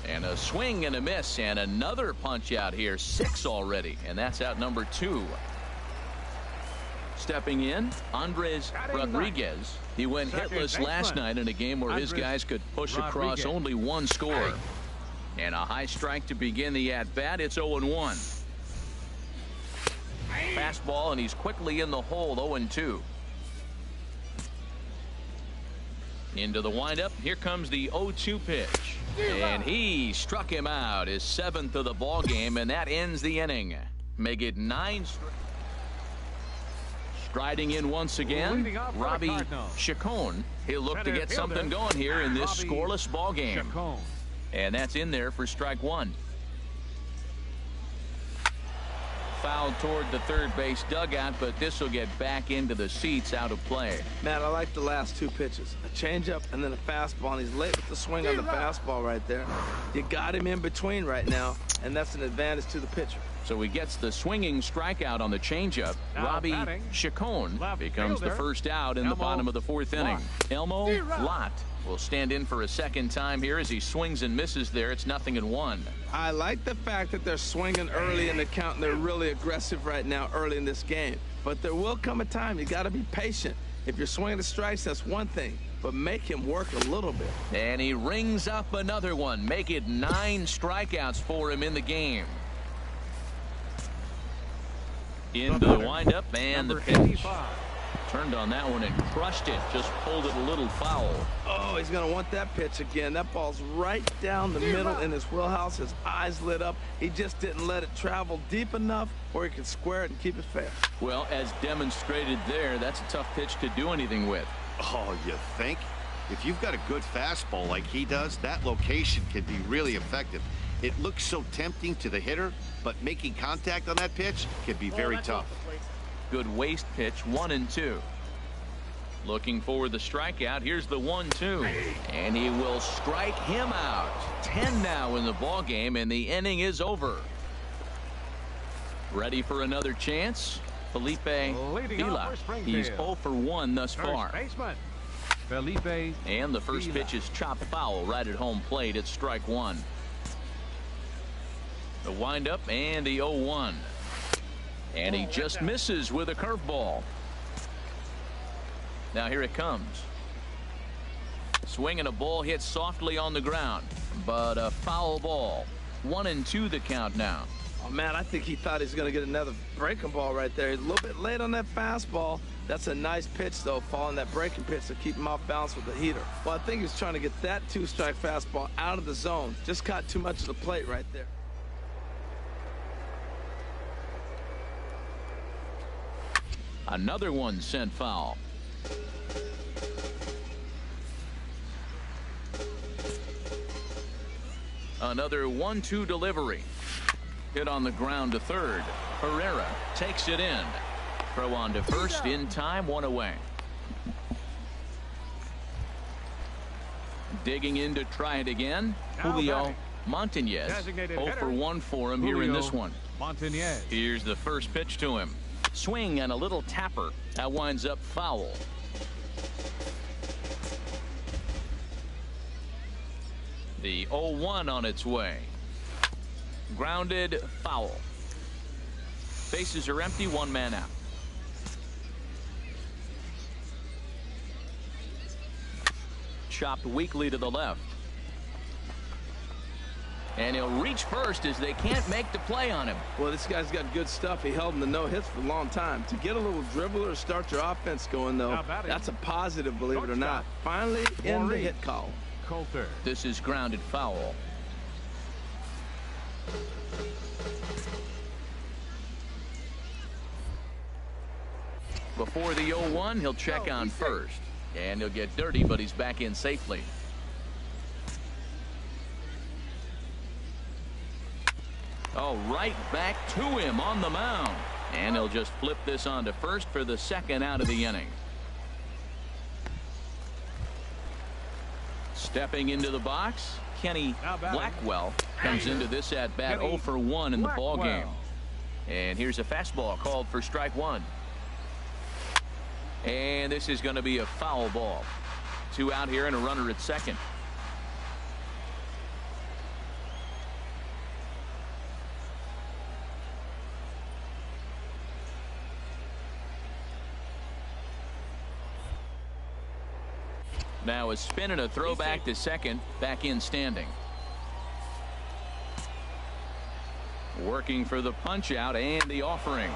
And a swing and a miss, and another punch out here. 6 already, and that's out number 2. Stepping in, Andres Rodriguez. He went hitless last night in a game where his guys could push across only 1 score. And a high strike to begin the at-bat. It's 0-1. Fastball, and he's quickly in the hole. 0-2. Into the windup. Here comes the 0-2 pitch. And he struck him out, his 7th of the ball game, and that ends the inning. Make it 9 straight. Striding in once again, Robbie Chacon. He'll look to get something going here in this scoreless ball game. And that's in there for strike 1. Fouled toward the third base dugout, but this will get back into the seats, out of play. Man, I like the last two pitches. A changeup and then a fastball, and he's late with the swing on the fastball right there. You got him in between right now, and that's an advantage to the pitcher. So he gets the swinging strikeout on the changeup. Robbie Chacon becomes the first out in the bottom of the fourth inning. Elmo Lott will stand in for a second time here as he swings and misses there. It's 0-1. I like the fact that they're swinging early in the count, and they're really aggressive right now early in this game. But there will come a time you got to be patient. If you're swinging the strikes, that's one thing, but make him work a little bit. And he rings up another one. Make it 9 strikeouts for him in the game. Into the windup and the pitch. Turned on that one and crushed it. Just pulled it a little foul. Oh, he's going to want that pitch again. That ball's right down the middle in his wheelhouse. His eyes lit up. He just didn't let it travel deep enough where he could square it and keep it fair. Well, as demonstrated there, that's a tough pitch to do anything with. Oh, you think? If you've got a good fastball like he does, that location can be really effective. It looks so tempting to the hitter, but making contact on that pitch can be very tough. Good waist pitch, 1-2. Looking for the strikeout. Here's the 1-2, and he will strike him out. 10 now in the ball game, and the inning is over. Ready for another chance? Felipe Vila. He's 0 for 1 thus far. And the first pitch is chopped foul right at home plate. It's strike 1. The windup and the 0-1. And he just misses with a curveball. Now here it comes. Swinging a ball hit softly on the ground, but a foul ball. 1-2 the count now. Oh, man, I think he thought he was going to get another breaking ball right there. He's a little bit late on that fastball. That's a nice pitch, though, following that breaking pitch to keep him off balance with the heater. Well, I think he was trying to get that 2-strike fastball out of the zone. Just caught too much of the plate right there. Another one sent foul. Another 1-2 delivery. Hit on the ground to third. Herrera takes it in. Throw on to first in time, 1 away. Digging in to try it again. Julio Montañez. 0 for 1 for him here in this one. Here's the first pitch to him. Swing and a little tapper. That winds up foul. The 0-1 on its way. Grounded foul. Bases are empty, 1 man out. Chopped weakly to the left. And he'll reach first as they can't make the play on him. Well, this guy's got good stuff. He held him to no hits for a long time. To get a little dribbler or start your offense going, though, that's a positive, believe it or not. Finally in the hit column. This is grounded foul. Before the 0-1, he'll check on first. And he'll get dirty, but he's back in safely. Oh, right back to him on the mound. And he'll just flip this on to first for the second out of the inning. Stepping into the box, Kenny Blackwell comes into this at bat 0 for 1 in the ball game. And here's a fastball called for strike 1. And this is going to be a foul ball. 2 out here and a runner at second. Now a spin and a throwback to second. Back in standing. Working for the punch out and the offering.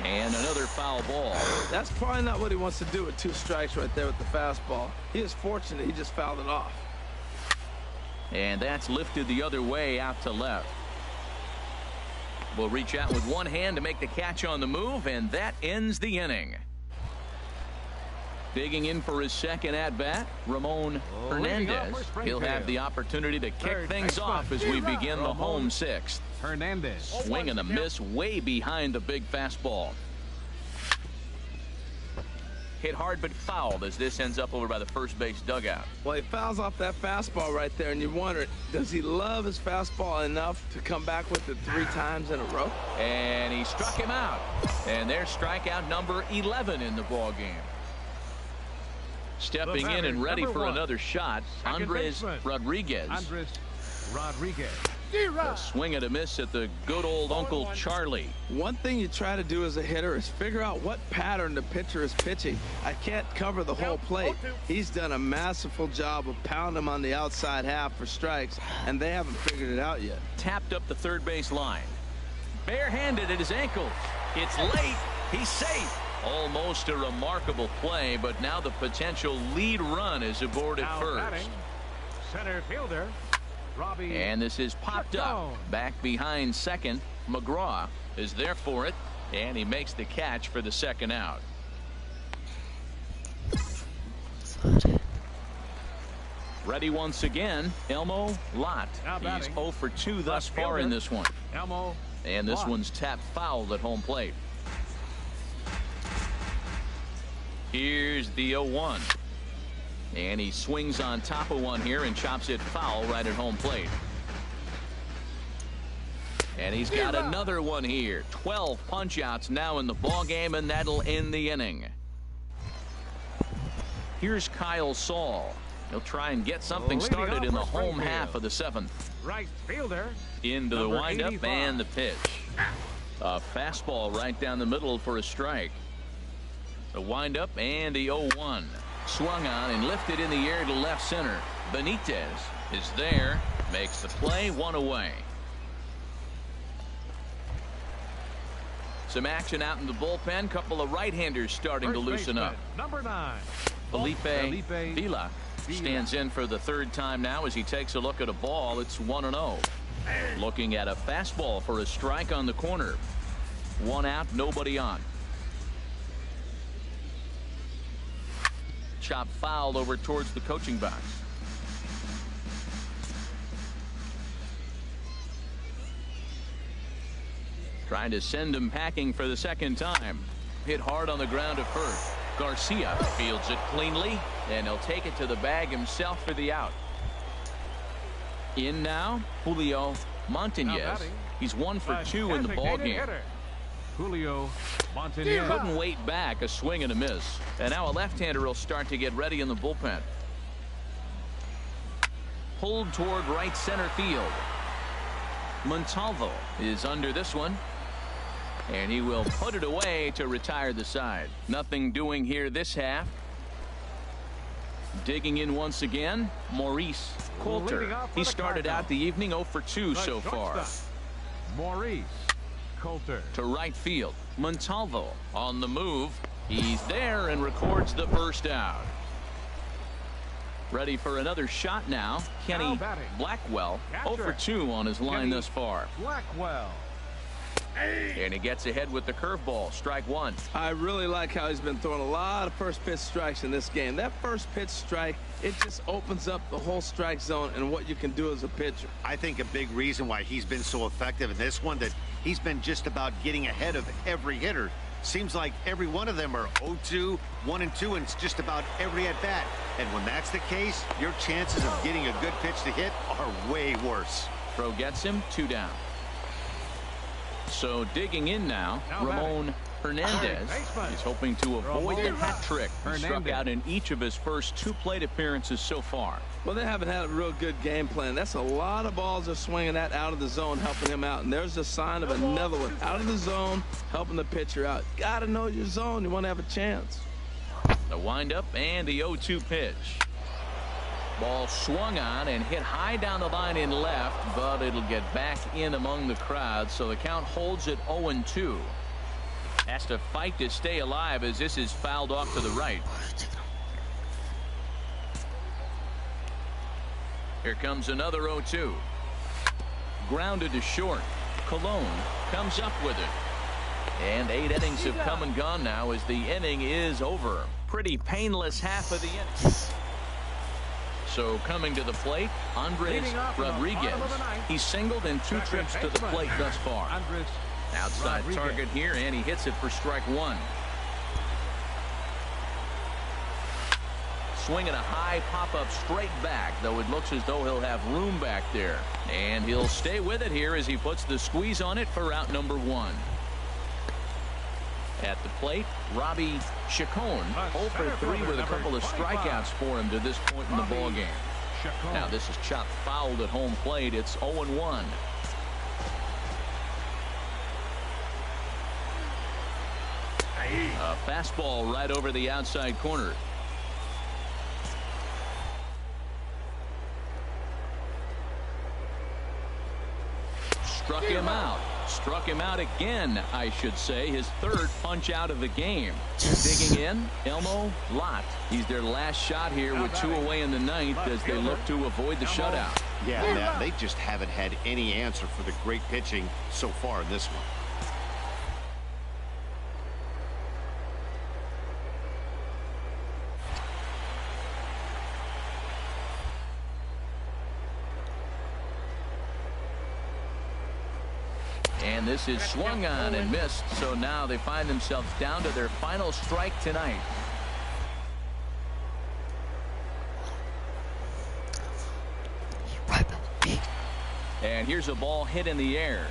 And another foul ball. That's probably not what he wants to do with 2 strikes right there with the fastball. He is fortunate he just fouled it off. And that's lifted the other way out to left. Will reach out with one hand to make the catch on the move, and that ends the inning. Digging in for his second at-bat, Ramon Hernandez. He'll have the opportunity to kick things off as we begin the home sixth. Hernandez. Swing and a miss way behind the big fastball. Hit hard but fouled as this ends up over by the first base dugout. Well, he fouls off that fastball right there, and you wonder, does he love his fastball enough to come back with it 3 times in a row? And he struck him out. And there's strikeout number 11 in the ball game. Stepping in and ready for another shot, Andres Rodriguez. A swing and a miss at the good old Uncle Charlie. One thing you try to do as a hitter is figure out what pattern the pitcher is pitching. I can't cover the whole plate. He's done a masterful job of pounding him on the outside half for strikes, and they haven't figured it out yet. Tapped up the third base line. Barehanded at his ankles. It's late. He's safe. Almost a remarkable play, but now the potential lead run is aboard at first. Center fielder. Robbie. And this is popped up. Back behind second. McGraw is there for it, and he makes the catch for the second out. Ready once again, Elmo Lott. He's 0 for 2 thus far in this one. And this one's tapped fouled at home plate. Here's the 0-1. And he swings on top of one here and chops it foul right at home plate. And he's got another one here. 12 punch-outs now in the ball game, and that'll end the inning. Here's Kyle Saul. He'll try and get something started in the home half of the 7th. Right fielder. Into the windup and the pitch. A fastball right down the middle for a strike. The windup and the 0-1. Swung on and lifted in the air to left center. Benitez is there. Makes the play, 1 away. Some action out in the bullpen. Couple of right-handers starting to loosen up. Number 9. Felipe Vila stands in for the 3rd time now as he takes a look at a ball. It's 1-0. Looking at a fastball for a strike on the corner. 1 out, nobody on. Chop fouled over towards the coaching box. Trying to send him packing for the 2nd time. Hit hard on the ground at first. Garcia fields it cleanly, and he'll take it to the bag himself for the out. In now, Julio Montañez. He's 1 for 2 in the ball game. Julio Montañez. Couldn't wait back. A swing and a miss. And now a left-hander will start to get ready in the bullpen. Pulled toward right center field. Montalvo is under this one. And he will put it away to retire the side. Nothing doing here this half. Digging in once again, Maurice Coulter. He started out the evening 0 for 2 so far. Maurice Coulter. To right field. Montalvo on the move. He's there and records the first out. Ready for another shot now. Kenny Blackwell 0 for 2 on his line thus far. Blackwell. And he gets ahead with the curveball. Strike 1. I really like how he's been throwing a lot of first pitch strikes in this game. That first pitch strike, it just opens up the whole strike zone and what you can do as a pitcher. I think a big reason why he's been so effective in this one, that he's been just about getting ahead of every hitter. Seems like every one of them are 0-2, 1-2, and it's just about every at bat. And when that's the case, your chances of getting a good pitch to hit are way worse. Throw gets him, 2 down. So digging in now, Ramon Hernandez. He's hoping to avoid the hat trick. He struck out in each of his first 2 plate appearances so far. Well, they haven't had a real good game plan. That's a lot of balls they're swinging at out of the zone, helping him out. And there's a sign of another one out of the zone, helping the pitcher out. Got to know your zone. You want to have a chance. The windup and the 0-2 pitch. Ball swung on and hit high down the line in left, but it'll get back in among the crowd, so the count holds at 0-2. Has to fight to stay alive as this is fouled off to the right. Here comes another 0-2. Grounded to short. Colon comes up with it. And 8 innings have come and gone now as the inning is over. Pretty painless half of the inning. So coming to the plate, Andres Rodriguez. He's singled in 2 trips to the plate thus far. Outside target here, and he hits it for strike 1. Swinging a high pop-up straight back, though it looks as though he'll have room back there. And he'll stay with it here as he puts the squeeze on it for out number 1. At the plate, Robbie Chacon, 0 for 3 with a couple of strikeouts for him to this point in the ballgame. Now this is chopped fouled at home plate. It's 0-1. A fastball right over the outside corner. Struck him out. Struck him out again, I should say. His 3rd punch out of the game. Digging in, Elmo Lott. He's their last shot here with 2 away in the 9th as they look to avoid the shutout. Yeah, now they just haven't had any answer for the great pitching so far in this one. And this is swung on and missed, so now they find themselves down to their final strike tonight. And here's a ball hit in the air.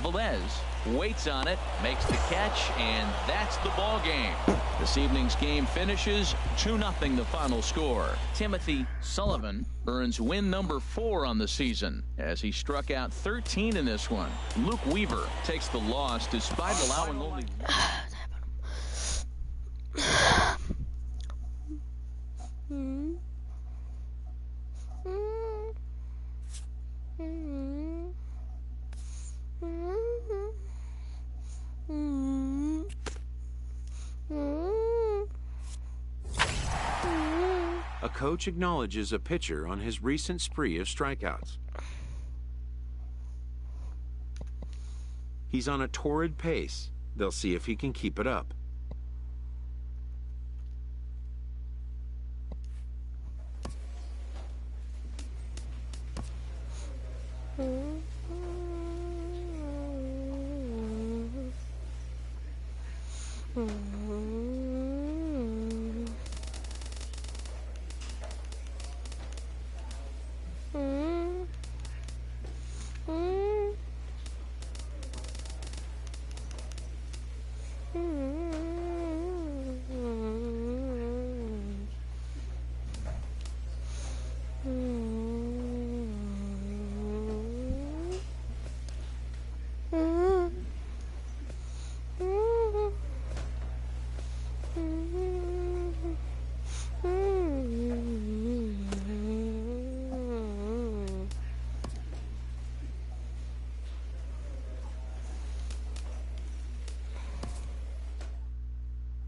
Velez waits on it, makes the catch, and that's the ball game. This evening's game finishes 2-0 the final score. Timothy Sullivan earns win number 4 on the season as he struck out 13 in this one. Luke Weaver takes the loss despite allowing only A coach acknowledges a pitcher on his recent spree of strikeouts. He's on a torrid pace. They'll see if he can keep it up.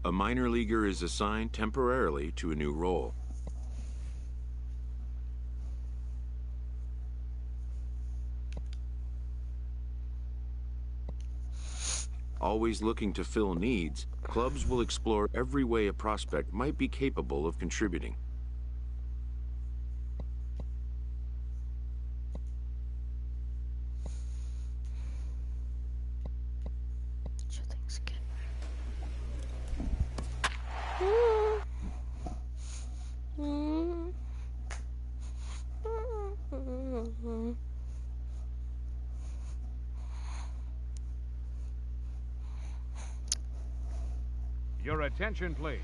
A minor leaguer is assigned temporarily to a new role. Always looking to fill needs, clubs will explore every way a prospect might be capable of contributing. Your attention, please.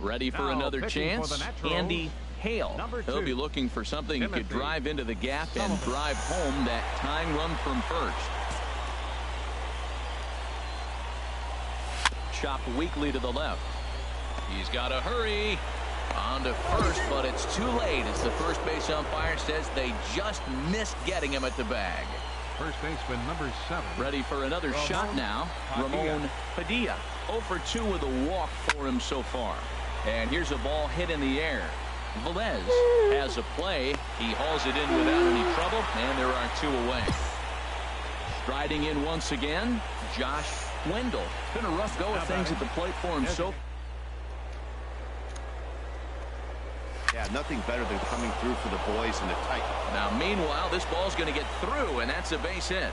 Ready for Now, another pitching for chance, the Naturals, Andy Hale. number He'll 2, be looking for something he could Timothy drive into the gap and Sullivan. drive home that tying run from first. Chop weakly to the left. He's got to hurry on to first, but it's too late as the first base umpire says they just missed getting him at the bag. First baseman number 7. Ready for another shot now. Ramon Padilla. 0 for 2 with a walk for him so far. And here's a ball hit in the air. Velez has a play. He hauls it in without any trouble, and there are 2 away. Striding in once again, Josh Wendell. Been a rough go of things at the plate for him so. Yeah, nothing better than coming through for the boys in the tight. Now, meanwhile, this ball's going to get through, and that's a base hit.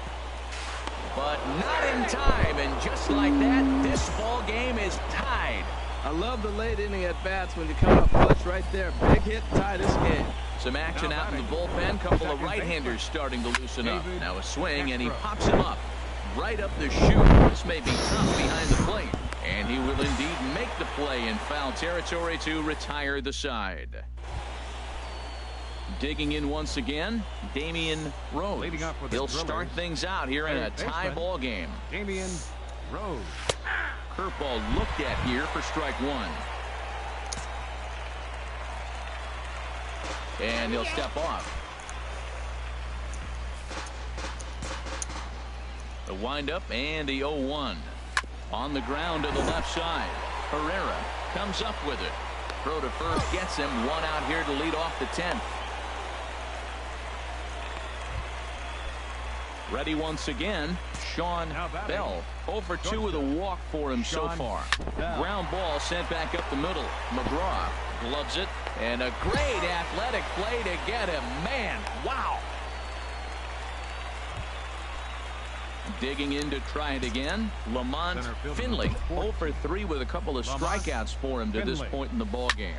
But not in time, and just like that, this ball game is tied. I love the late inning at bats when you come up clutch right there. Big hit, tie this game. Some action out in the bullpen. Couple of right-handers starting to loosen up. Now a swing, and he pops him up right up the chute. This may be tough behind the plate. And he will indeed make the play in foul territory to retire the side. Digging in once again, Damian Rose. He'll start things out here in a tie ball game. Damian Rose. Curveball looked at here for strike one. And he'll step off. The windup and the 0-1. On the ground to the left side. Herrera comes up with it. Throw to first gets him. One out here to lead off the 10th. Ready once again, Sean Bell. 0 for 2 with a walk for him so far. Ground ball sent back up the middle. McGraw gloves it. And a great athletic play to get him. Man, wow. Digging in to try it again. Lamont Finley. 0 for 3 with a couple of strikeouts for him to this point in the ball game.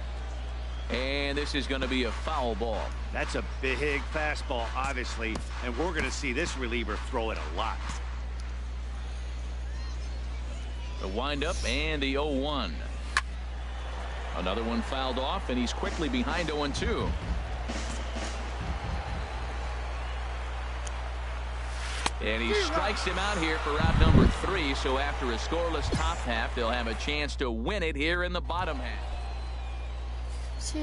And this is going to be a foul ball. That's a big fastball, obviously, and we're going to see this reliever throw it a lot. The windup and the 0-1. Another one fouled off, and he's quickly behind 0-2. And he strikes him out here for out number 3. So after a scoreless top half, they'll have a chance to win it here in the bottom half.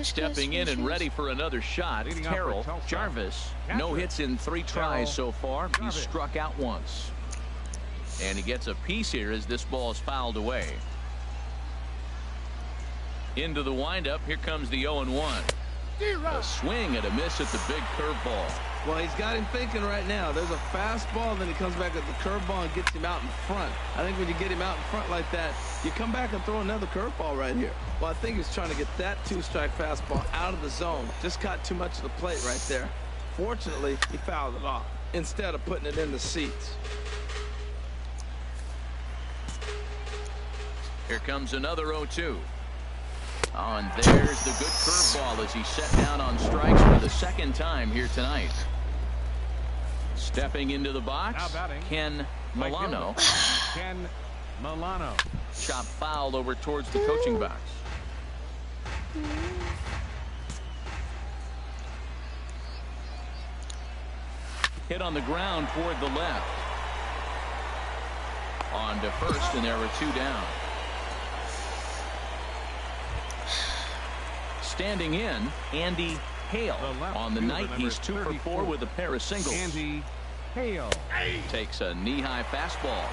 Stepping in and ready for another shot, Terrell Jarvis. No hits in 3 tries so far. He's struck out once. And he gets a piece here as this ball is fouled away. Into the windup. Here comes the 0-1. A swing and a miss at the big curveball. Well, he's got him thinking right now. There's a fastball, then he comes back at the curveball and gets him out in front. I think when you get him out in front like that, you come back and throw another curveball right here. Well, I think he's trying to get that 2-strike fastball out of the zone. Just caught too much of the plate right there. Fortunately, he fouled it off instead of putting it in the seats. Here comes another 0-2. Oh, and there's the good curveball as he set down on strikes for the second time here tonight. Stepping into the box, Ken Milano. Ken Milano. Chop foul over towards the coaching box. Hit on the ground toward the left. On to first, and there were 2 down. Standing in, Andy Hale. On the night, he's 2 for 4 with a pair of singles. Andy Hale takes a knee-high fastball.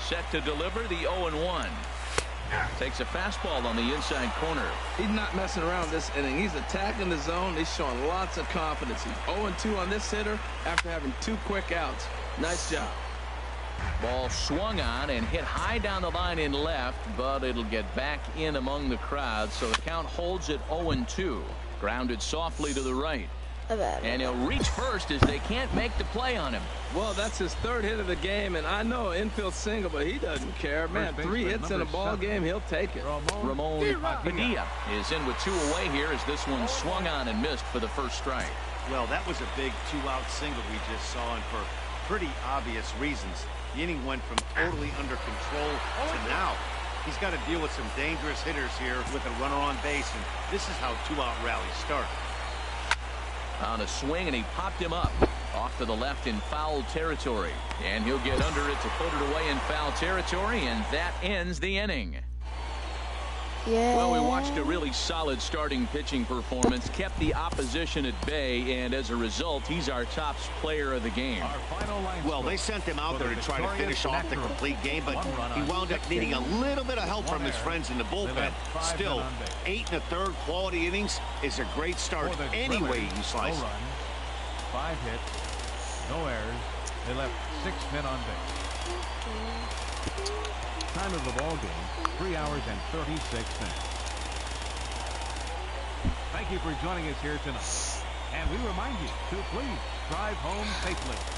Set to deliver the 0-1. Takes a fastball on the inside corner. He's not messing around this inning. He's attacking the zone. He's showing lots of confidence. He's 0-2 on this hitter after having 2 quick outs. Nice job. Ball swung on and hit high down the line in left, but it'll get back in among the crowd, so the count holds at 0-2. Grounded softly to the right. And he'll reach first as they can't make the play on him. Well, that's his 3rd hit of the game, and I know infield single, but he doesn't care. Man, 3 hits in a ball game, he'll take it. Ramon Padilla is in with 2 away here as this one swung on and missed for the first strike. Well, that was a big 2-out single we just saw, and for pretty obvious reasons. The inning went from totally under control to now. He's got to deal with some dangerous hitters here with a runner on base, and this is how 2-out rallies start. On a swing, and he popped him up off to the left in foul territory, and he'll get under it to put it away in foul territory, and that ends the inning. Yeah. Well, we watched a really solid starting pitching performance, kept the opposition at bay, and as a result, he's our top player of the game. Well, they sent him out there to try to finish off the complete game, but he wound up needing a little bit of help from his friends in the bullpen. Still, 8 1/3 quality innings is a great start any way you slice it. 5 hits, no errors. They left 6 men on base. Time of the ball game, 3 hours and 36 minutes. Thank you for joining us here tonight. And we remind you to please drive home safely.